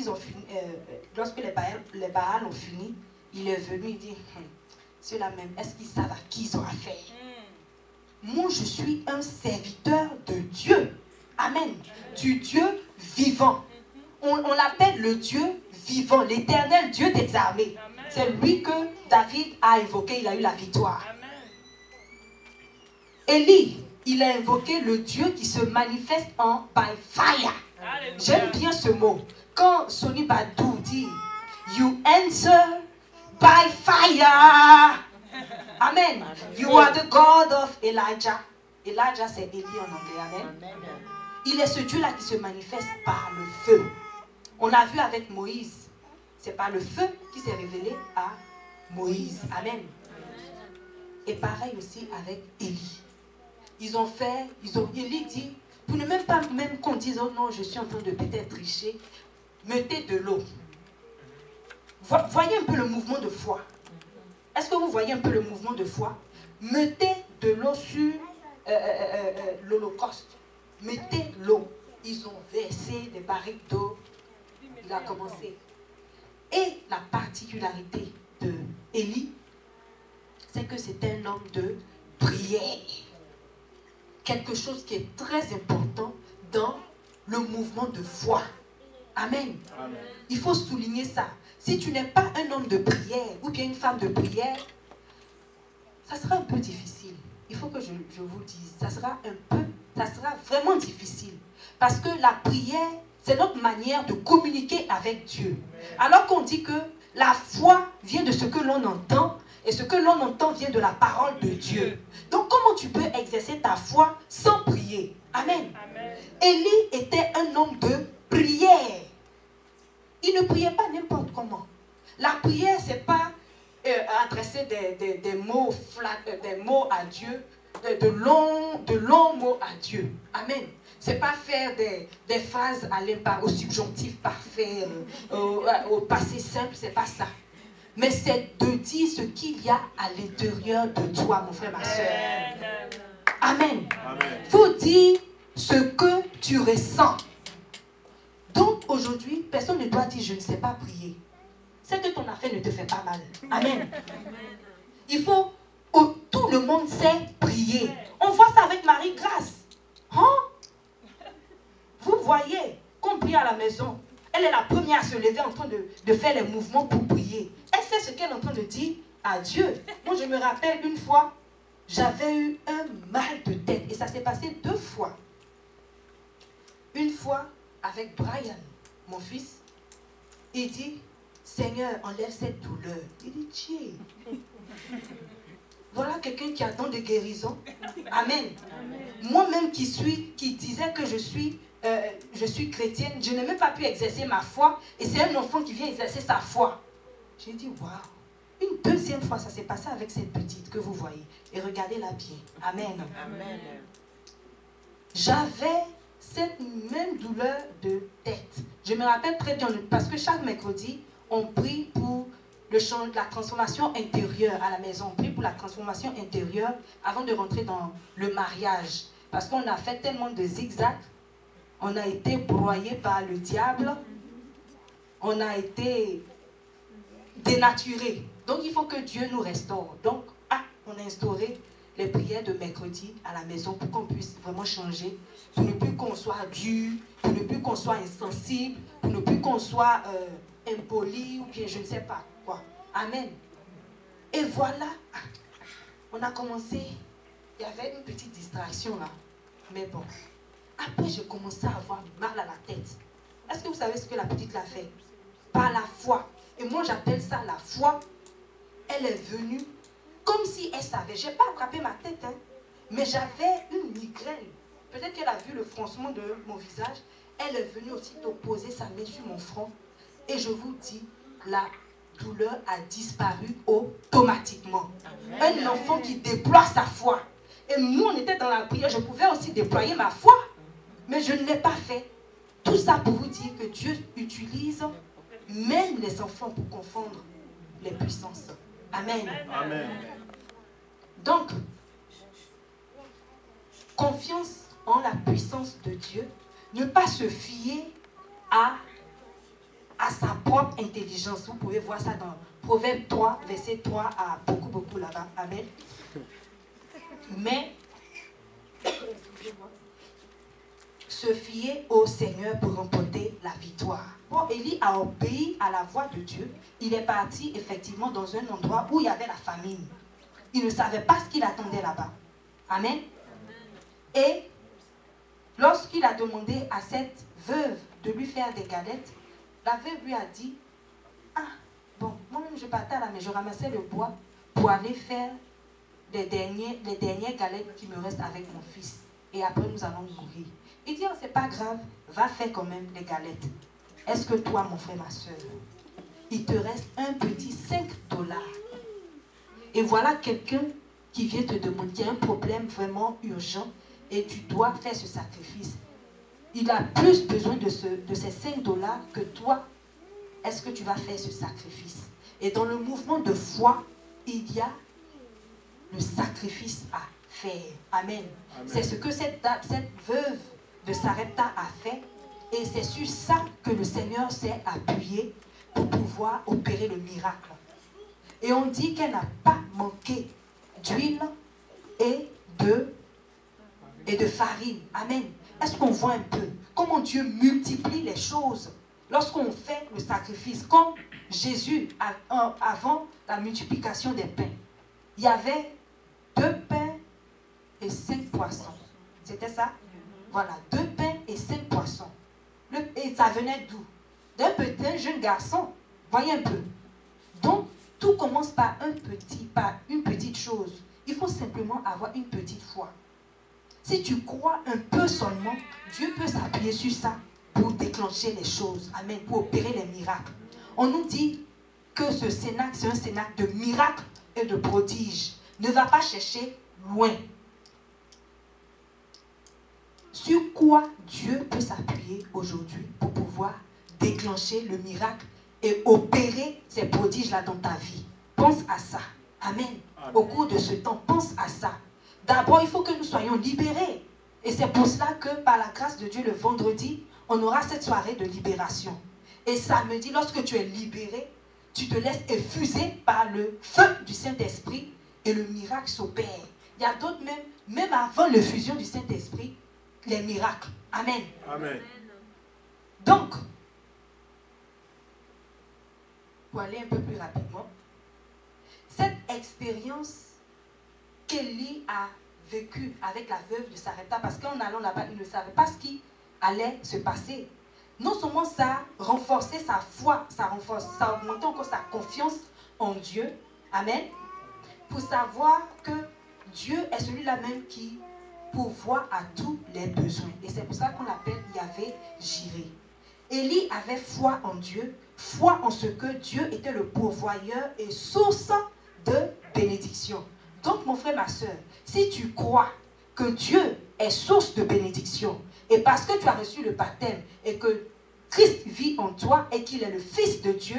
Speaker 1: les Baal ont fini, il est venu, il dit, ceux-là même, est-ce qu'ils savent à qui ils ont affaire? Moi, je suis un serviteur de Dieu. Amen. Du Dieu vivant. On l'appelle le Dieu vivant, l'éternel Dieu des armées. C'est lui que David a invoqué, il a eu la victoire. Élie, il a invoqué le Dieu qui se manifeste en by fire. J'aime bien ce mot. Quand Sonny Badou dit, you answer by fire. Amen. You are the God of Elijah. Elijah, c'est Élie en anglais. Amen. Il est ce Dieu-là qui se manifeste par le feu. On l'a vu avec Moïse. C'est par le feu qui s'est révélé à Moïse. Amen. Et pareil aussi avec Élie. Élie dit, pour ne même pas qu'on dise, oh non, je suis en train de peut-être tricher, mettez de l'eau. Voyez un peu le mouvement de foi. Est-ce que vous voyez un peu le mouvement de foi? Mettez de l'eau sur l'Holocauste. Mettez l'eau. Ils ont versé des barriques d'eau. Il a commencé. Et la particularité de Élie, c'est que c'est un homme de prière. Quelque chose qui est très important dans le mouvement de foi. Amen. Amen. Il faut souligner ça. Si tu n'es pas un homme de prière ou bien une femme de prière, ça sera un peu difficile. Il faut que je vous dise, ça sera vraiment difficile. Parce que la prière, c'est notre manière de communiquer avec Dieu. Alors qu'on dit que la foi vient de ce que l'on entend, et ce que l'on entend vient de la parole de Dieu. Donc comment tu peux exercer ta foi sans prier? Amen. Amen. Élie était un homme de prière. Il ne priait pas n'importe comment. La prière, ce n'est pas adresser des mots à Dieu, de longs mots à Dieu. Amen. Ce n'est pas faire des phrases au subjonctif parfait, au passé simple, ce n'est pas ça. Mais c'est de dire ce qu'il y a à l'intérieur de toi, mon frère, ma soeur. Amen. Il faut dire ce que tu ressens. Donc aujourd'hui, personne ne doit dire je ne sais pas prier. C'est que ton affaire ne te fait pas mal. Amen. Il faut que tout le monde sait prier. On voit ça avec Marie-Grâce. Hein? Vous voyez qu'on prie à la maison. Elle est la première à se lever en train de faire les mouvements pour prier. Elle sait ce qu'elle est en train de dire à Dieu. Moi, je me rappelle une fois, j'avais eu un mal de tête. Et ça s'est passé 2 fois. Une fois, avec Brian, mon fils, il dit, Seigneur, enlève cette douleur. Il dit, tiens. Voilà quelqu'un qui attend de guérison. Amen. Moi-même qui disais que je suis chrétienne, je n'ai même pas pu exercer ma foi. Et c'est un enfant qui vient exercer sa foi. J'ai dit, waouh. Une 2e fois, ça s'est passé avec cette petite que vous voyez. Et regardez-la bien. Amen. Amen. J'avais cette même douleur de tête. Je me rappelle très bien, parce que chaque mercredi, on prie pour la transformation intérieure à la maison. On prie pour la transformation intérieure avant de rentrer dans le mariage. Parce qu'on a fait tellement de zigzags. On a été broyé par le diable. On a été dénaturé. Donc il faut que Dieu nous restaure. Donc, on a instauré les prières de mercredi à la maison pour qu'on puisse vraiment changer. Pour ne plus qu'on soit dur, pour ne plus qu'on soit insensible, pour ne plus qu'on soit impoli ou bien je ne sais pas quoi. Amen. Et voilà, on a commencé, il y avait une petite distraction là. Mais bon, après j'ai commencé à avoir mal à la tête. Est-ce que vous savez ce que la petite l'a fait? Par la foi. Et moi j'appelle ça la foi. Elle est venue comme si elle savait. Je n'ai pas attrapé ma tête, hein, mais j'avais une migraine. Peut-être qu'elle a vu le froncement de mon visage. Elle est venue aussitôt poser sa main sur mon front. Et je vous dis, la douleur a disparu automatiquement. Amen. Un enfant qui déploie sa foi. Et nous, on était dans la prière. Je pouvais aussi déployer ma foi. Mais je ne l'ai pas fait. Tout ça pour vous dire que Dieu utilise même les enfants pour confondre les puissances. Amen. Amen. Donc, confiance en la puissance de Dieu, ne pas se fier à sa propre intelligence. Vous pouvez voir ça dans Proverbe 3, verset 3 à beaucoup là-bas. Amen. Mais se fier au Seigneur pour remporter la victoire. Bon, Élie a obéi à la voix de Dieu. Il est parti effectivement dans un endroit où il y avait la famine. Il ne savait pas ce qu'il attendait là-bas. Amen. Et lorsqu'il a demandé à cette veuve de lui faire des galettes, la veuve lui a dit, bon, moi-même je partais à la maison, je ramassais le bois pour aller faire les dernières galettes qui me restent avec mon fils. Et après nous allons mourir. Il dit, c'est pas grave, va faire quand même les galettes. Est-ce que toi, mon frère, ma soeur, il te reste un petit $5. Et voilà quelqu'un qui vient te demander, il y a un problème vraiment urgent et tu dois faire ce sacrifice. Il a plus besoin de ces $5 que toi. Est-ce que tu vas faire ce sacrifice? Et dans le mouvement de foi, il y a le sacrifice à faire. Amen.
Speaker 3: Amen.
Speaker 1: C'est ce que cette veuve de Sarepta a fait. Et c'est sur ça que le Seigneur s'est appuyé pour pouvoir opérer le miracle. Et on dit qu'elle n'a pas manqué d'huile et de farine. Amen. Est-ce qu'on voit un peu comment Dieu multiplie les choses lorsqu'on fait le sacrifice? Comme Jésus, avant la multiplication des pains, il y avait 2 pains et 5 poissons. C'était ça? Voilà, 2 pains et 5 poissons. Et ça venait d'où? D'un petit jeune garçon. Voyez un peu. Donc, tout commence par une petite chose. Il faut simplement avoir une petite foi. Si tu crois un peu seulement, Dieu peut s'appuyer sur ça pour déclencher les choses. Amen. Pour opérer les miracles. On nous dit que ce cénacle, c'est un cénacle de miracles et de prodiges. Ne va pas chercher loin. Sur quoi Dieu peut s'appuyer aujourd'hui pour pouvoir déclencher le miracle et opérer ces prodiges-là dans ta vie? Pense à ça. Amen. Amen. Au cours de ce temps, pense à ça. D'abord, il faut que nous soyons libérés. Et c'est pour cela que, par la grâce de Dieu, le vendredi, on aura cette soirée de libération. Et samedi, lorsque tu es libéré, tu te laisses effuser par le feu du Saint-Esprit et le miracle s'opère. Il y a d'autres même avant l'effusion du Saint-Esprit, les miracles. Amen.
Speaker 3: Amen.
Speaker 1: Donc, pour aller un peu plus rapidement, cette expérience qu'Élie a vécue avec la veuve de Sarepta, parce qu'en allant là-bas, il ne savait pas ce qui allait se passer. Non seulement ça a renforcé sa foi, ça a augmenté encore sa confiance en Dieu. Amen. Pour savoir que Dieu est celui-là même qui pourvoit à tous les besoins. Et c'est pour ça qu'on l'appelle Yahvé-Jiré. Élie avait foi en Dieu, foi en ce que Dieu était le pourvoyeur et source de bénédiction. Donc mon frère, ma soeur, si tu crois que Dieu est source de bénédiction, et parce que tu as reçu le baptême et que Christ vit en toi et qu'il est le Fils de Dieu,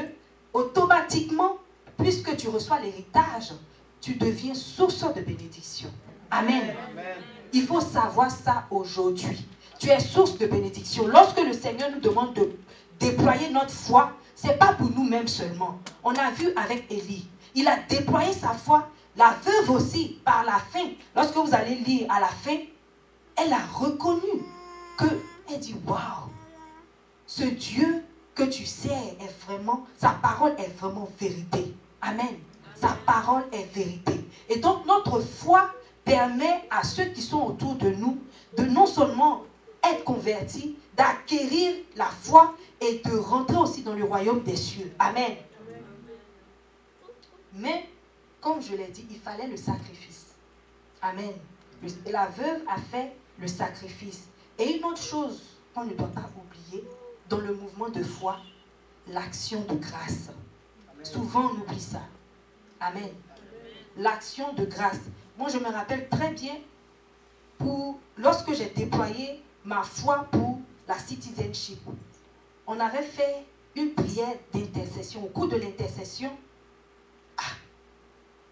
Speaker 1: automatiquement, puisque tu reçois l'héritage, tu deviens source de bénédiction. Amen. Amen. Il faut savoir ça aujourd'hui. Tu es source de bénédiction. Lorsque le Seigneur nous demande de déployer notre foi, ce n'est pas pour nous-mêmes seulement. On a vu avec Élie. Il a déployé sa foi. La veuve aussi, par la fin. Lorsque vous allez lire à la fin, elle a reconnu elle dit, waouh, ce Dieu que tu sais est vraiment, sa parole est vraiment vérité. Amen. Sa parole est vérité. Et donc notre foi permet à ceux qui sont autour de nous de non seulement être convertis, d'acquérir la foi et de rentrer aussi dans le royaume des cieux. Amen. Mais, comme je l'ai dit, il fallait le sacrifice. Amen. La veuve a fait le sacrifice. Et une autre chose qu'on ne doit pas oublier dans le mouvement de foi, l'action de grâce. Amen. Souvent on oublie ça. Amen. L'action de grâce. Moi je me rappelle très bien lorsque j'ai déployé ma foi pour la citizenship. On avait fait une prière d'intercession. Au cours de l'intercession,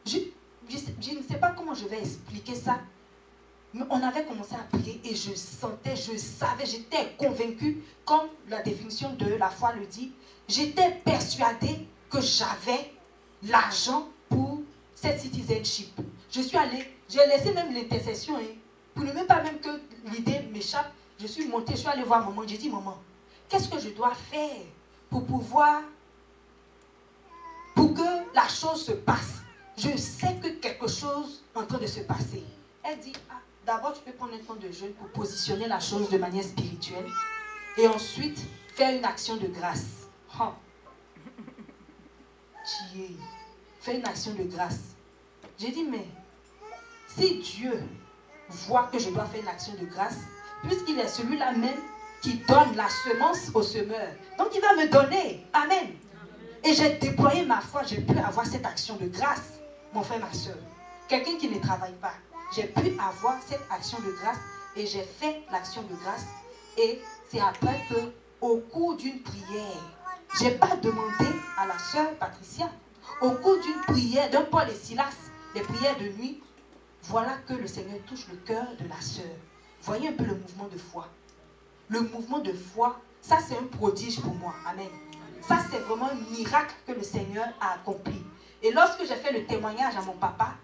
Speaker 1: je ne sais pas comment je vais expliquer ça, mais on avait commencé à prier et je sentais, je savais, j'étais convaincue, comme la définition de la foi le dit, j'étais persuadée que j'avais l'argent pour cette citizenship. Je suis allée, j'ai laissé même l'intercession, pour ne même pas même que l'idée m'échappe, je suis montée, je suis allée voir maman, j'ai dit, maman, qu'est-ce que je dois faire pour que la chose se passe? Je sais que quelque chose est en train de se passer. Elle dit, d'abord tu peux prendre un temps de jeûne pour positionner la chose de manière spirituelle et ensuite faire une action de grâce. Fais une action de grâce. J'ai dit, mais si Dieu voit que je dois faire une action de grâce, puisqu'il est celui-là même qui donne la semence au semeur, donc il va me donner. Amen. Et j'ai déployé ma foi, j'ai pu avoir cette action de grâce, mon frère, ma soeur. Quelqu'un qui ne travaille pas, j'ai pu avoir cette action de grâce et j'ai fait l'action de grâce. Et c'est après que, au cours d'une prière, je n'ai pas demandé à la sœur Patricia, Au cours d'une prière, d'un Paul et Silas, des prières de nuit, voilà que le Seigneur touche le cœur de la sœur. Voyez un peu le mouvement de foi. Le mouvement de foi, ça c'est un prodige pour moi. Amen. Ça c'est vraiment un miracle que le Seigneur a accompli. Et lorsque j'ai fait le témoignage à mon papa,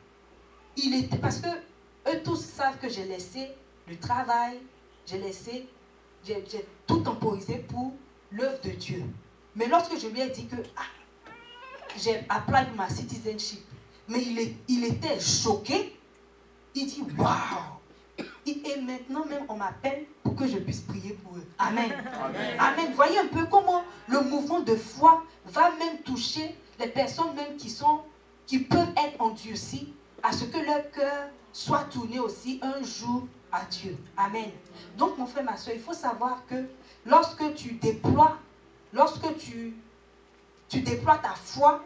Speaker 1: il était, parce que eux tous savent que j'ai laissé le travail, j'ai tout temporisé pour l'œuvre de Dieu. Mais lorsque je lui ai dit que j'ai appelé pour ma citizenship, mais il était choqué, il dit waouh! Et maintenant même on m'appelle pour que je puisse prier pour eux. Amen. Amen. Amen. Voyez un peu comment le mouvement de foi va même toucher les personnes même qui peuvent être endurcies à ce que leur cœur soit tourné aussi un jour à Dieu. Amen. Donc mon frère, ma soeur, il faut savoir que lorsque tu déploies ta foi,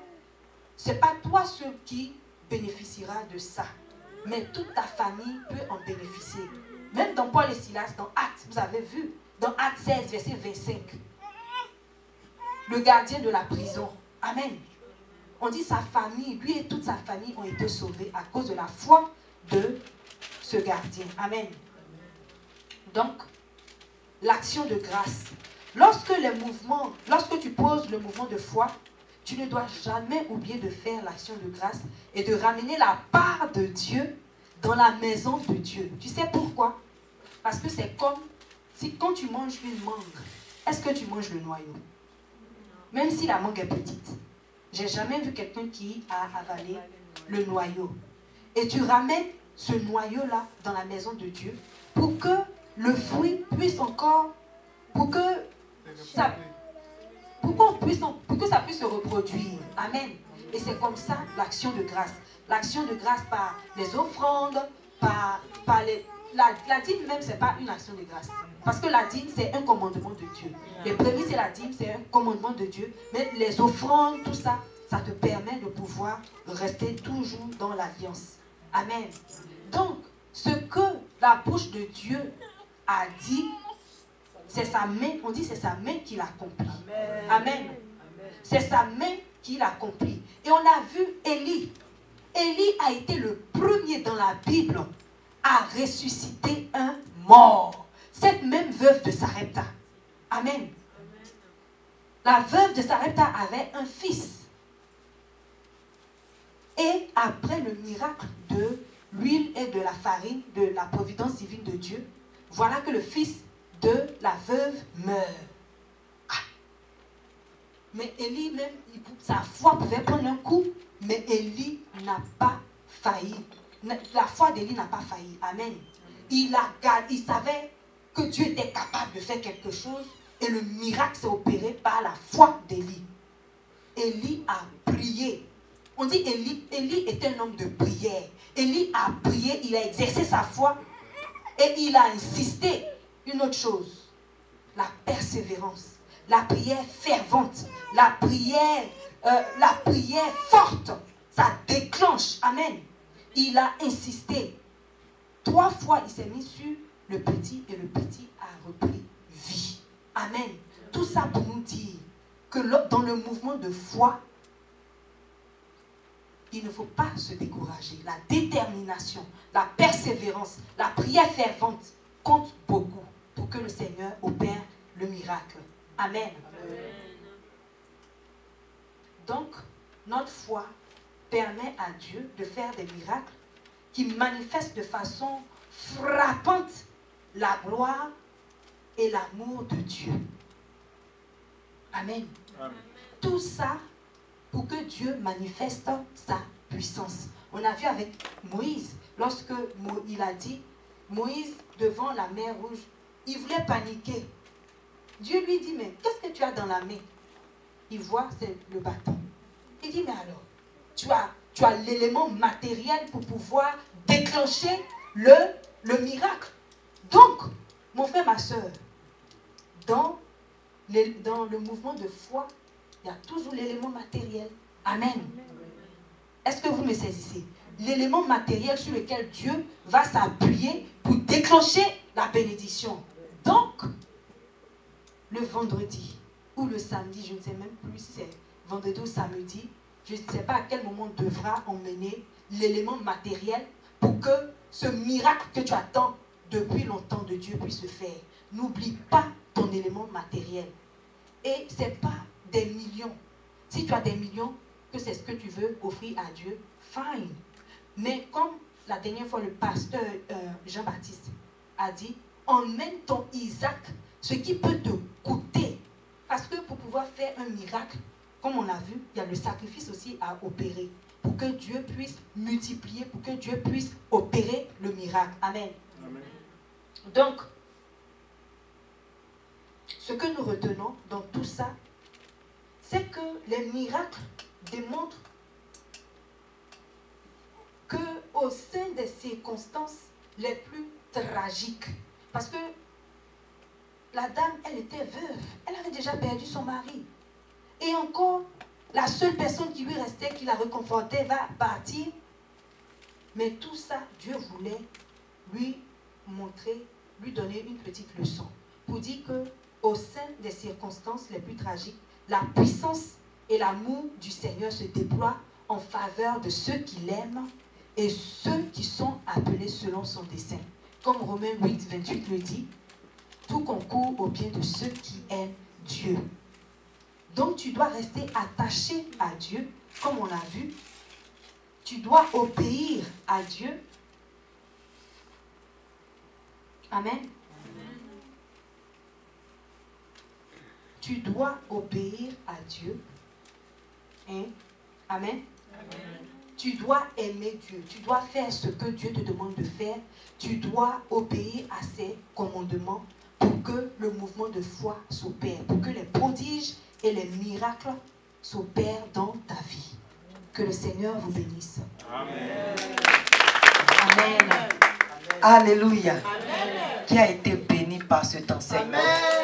Speaker 1: ce n'est pas toi seul qui bénéficiera de ça, mais toute ta famille peut en bénéficier. Même dans Paul et Silas, dans Actes, vous avez vu, dans Actes 16, verset 25, le gardien de la prison, amen. On dit sa famille, lui et toute sa famille ont été sauvés à cause de la foi de ce gardien. Amen. Donc, l'action de grâce. Lorsque tu poses le mouvement de foi, tu ne dois jamais oublier de faire l'action de grâce et de ramener la part de Dieu dans la maison de Dieu. Tu sais pourquoi? Parce que c'est comme si quand tu manges une mangue, est-ce que tu manges le noyau? Même si la mangue est petite. J'ai jamais vu quelqu'un qui a avalé le noyau. Et tu ramènes ce noyau-là dans la maison de Dieu pour que le fruit puisse encore, pour que ça puisse se reproduire. Amen. Et c'est comme ça l'action de grâce. L'action de grâce par les offrandes, par les... La dîme même, ce n'est pas une action de grâce. Parce que la dîme, c'est un commandement de Dieu. Les prémices et la dîme, c'est un commandement de Dieu. Mais les offrandes, tout ça, ça te permet de pouvoir rester toujours dans l'alliance. Amen. Donc, ce que la bouche de Dieu a dit, c'est sa main, on dit c'est sa main qui l'accomplit. Amen. C'est sa main qui l'accomplit. Et on a vu Élie. Élie a été le premier dans la Bible à ressusciter un mort. Cette même veuve de Sarepta. Amen. La veuve de Sarepta avait un fils. Et après le miracle de l'huile et de la farine, de la providence divine de Dieu, voilà que le fils de la veuve meurt. Mais Élie même, sa foi pouvait prendre un coup, mais Élie n'a pas failli. La foi d'Élie n'a pas failli. Amen. Il savait que Dieu était capable de faire quelque chose et le miracle s'est opéré par la foi d'Élie. Élie a prié. On dit Élie était un homme de prière. Élie a prié, il a exercé sa foi et il a insisté. Une autre chose, la persévérance, la prière fervente, la prière forte, ça déclenche. Amen. Il a insisté. 3 fois, il s'est mis sur le petit et le petit a repris vie. Amen. Tout ça pour nous dire que dans le mouvement de foi, il ne faut pas se décourager. La détermination, la persévérance, la prière fervente compte beaucoup pour que le Seigneur opère le miracle. Amen. Amen. Donc, notre foi permet à Dieu de faire des miracles qui manifestent de façon frappante la gloire et l'amour de Dieu. Amen. Amen. Tout ça pour que Dieu manifeste sa puissance. On a vu avec Moïse, lorsque il a dit, Moïse devant la mer Rouge, il voulait paniquer. Dieu lui dit, mais qu'est-ce que tu as dans la main? Il voit, c'est le bâton. Il dit, mais alors, tu as l'élément matériel pour pouvoir déclencher le miracle. Donc, mon frère, ma soeur, dans le mouvement de foi, il y a toujours l'élément matériel. Amen. Est-ce que vous me saisissez? L'élément matériel sur lequel Dieu va s'appuyer pour déclencher la bénédiction. Donc, le vendredi ou le samedi, je ne sais même plus si c'est vendredi ou samedi, je ne sais pas à quel moment devra emmener l'élément matériel pour que ce miracle que tu attends depuis longtemps de Dieu puisse se faire. N'oublie pas ton élément matériel. Et ce n'est pas des millions. Si tu as des millions, que c'est ce que tu veux offrir à Dieu, fine. Mais comme la dernière fois le pasteur Jean-Baptiste a dit, emmène ton Isaac, ce qui peut te coûter. Parce que pour pouvoir faire un miracle, comme on l'a vu, il y a le sacrifice aussi à opérer. Pour que Dieu puisse multiplier, pour que Dieu puisse opérer le miracle. Amen.
Speaker 3: Amen.
Speaker 1: Donc, ce que nous retenons dans tout ça, c'est que les miracles démontrent qu'au sein des circonstances les plus tragiques, parce que la dame, elle était veuve, elle avait déjà perdu son mari. Et encore, la seule personne qui lui restait, qui la réconfortait, va partir. Mais tout ça, Dieu voulait lui montrer, lui donner une petite leçon. Pour dire qu'au sein des circonstances les plus tragiques, la puissance et l'amour du Seigneur se déploient en faveur de ceux qui l'aiment et ceux qui sont appelés selon son dessein. Comme Romains 8, 28 le dit, tout concourt au bien de ceux qui aiment Dieu. Donc tu dois rester attaché à Dieu, comme on l'a vu. Tu dois obéir à Dieu. Amen. Tu dois obéir à Dieu. Hein? Amen. Tu dois aimer Dieu. Tu dois faire ce que Dieu te demande de faire. Tu dois obéir à ses commandements pour que le mouvement de foi s'opère, pour que les prodiges et les miracles s'opèrent dans ta vie. Que le Seigneur vous bénisse.
Speaker 3: Amen.
Speaker 1: Amen.
Speaker 2: Alléluia.
Speaker 1: Amen.
Speaker 2: Qui a été béni par cet enseignement.
Speaker 4: Amen.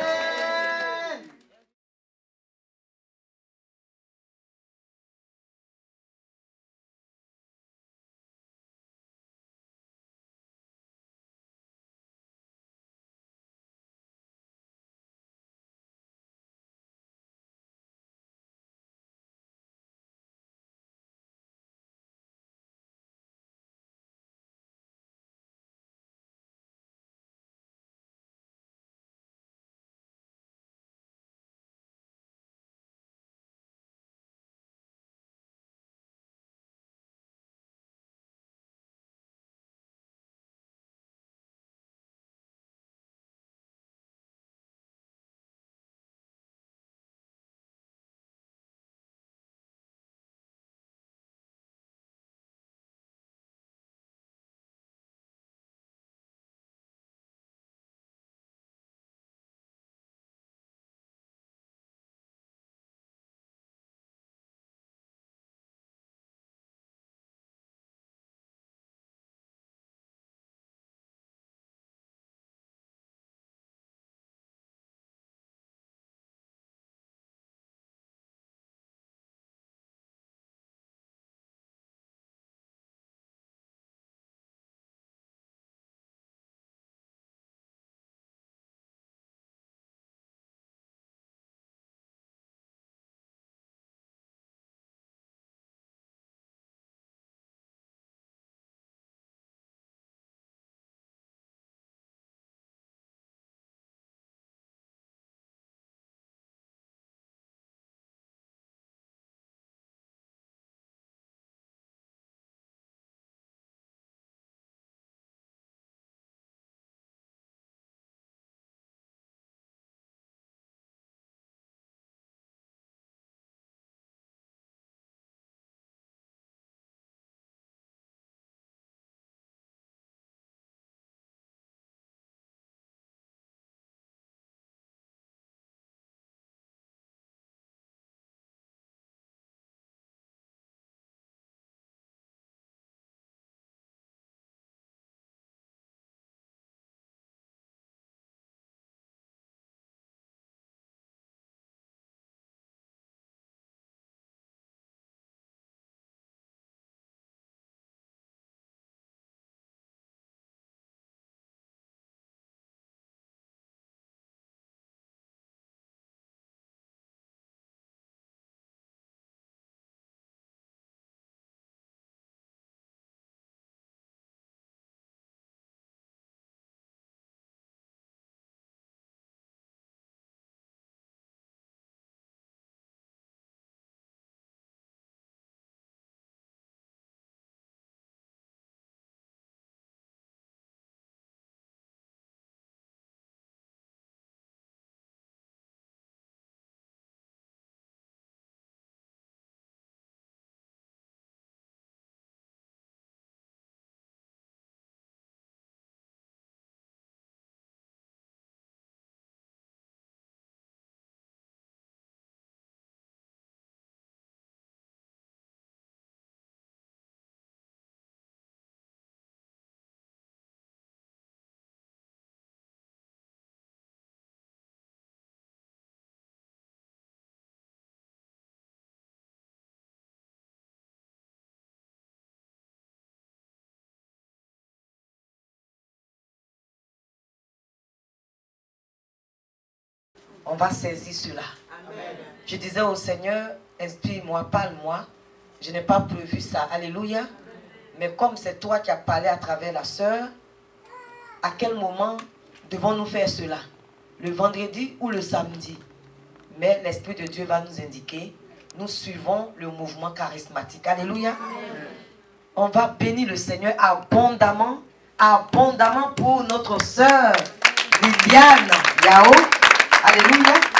Speaker 2: On va saisir cela.
Speaker 3: Amen.
Speaker 2: Je disais au Seigneur, inspire-moi, parle-moi. Je n'ai pas prévu ça. Alléluia. Mais comme c'est toi qui as parlé à travers la sœur, à quel moment devons-nous faire cela? Le vendredi ou le samedi? Mais l'Esprit de Dieu va nous indiquer. Nous suivons le mouvement charismatique. Alléluia. Amen. On va bénir le Seigneur abondamment, abondamment pour notre sœur Liliane Yao. Alléluia.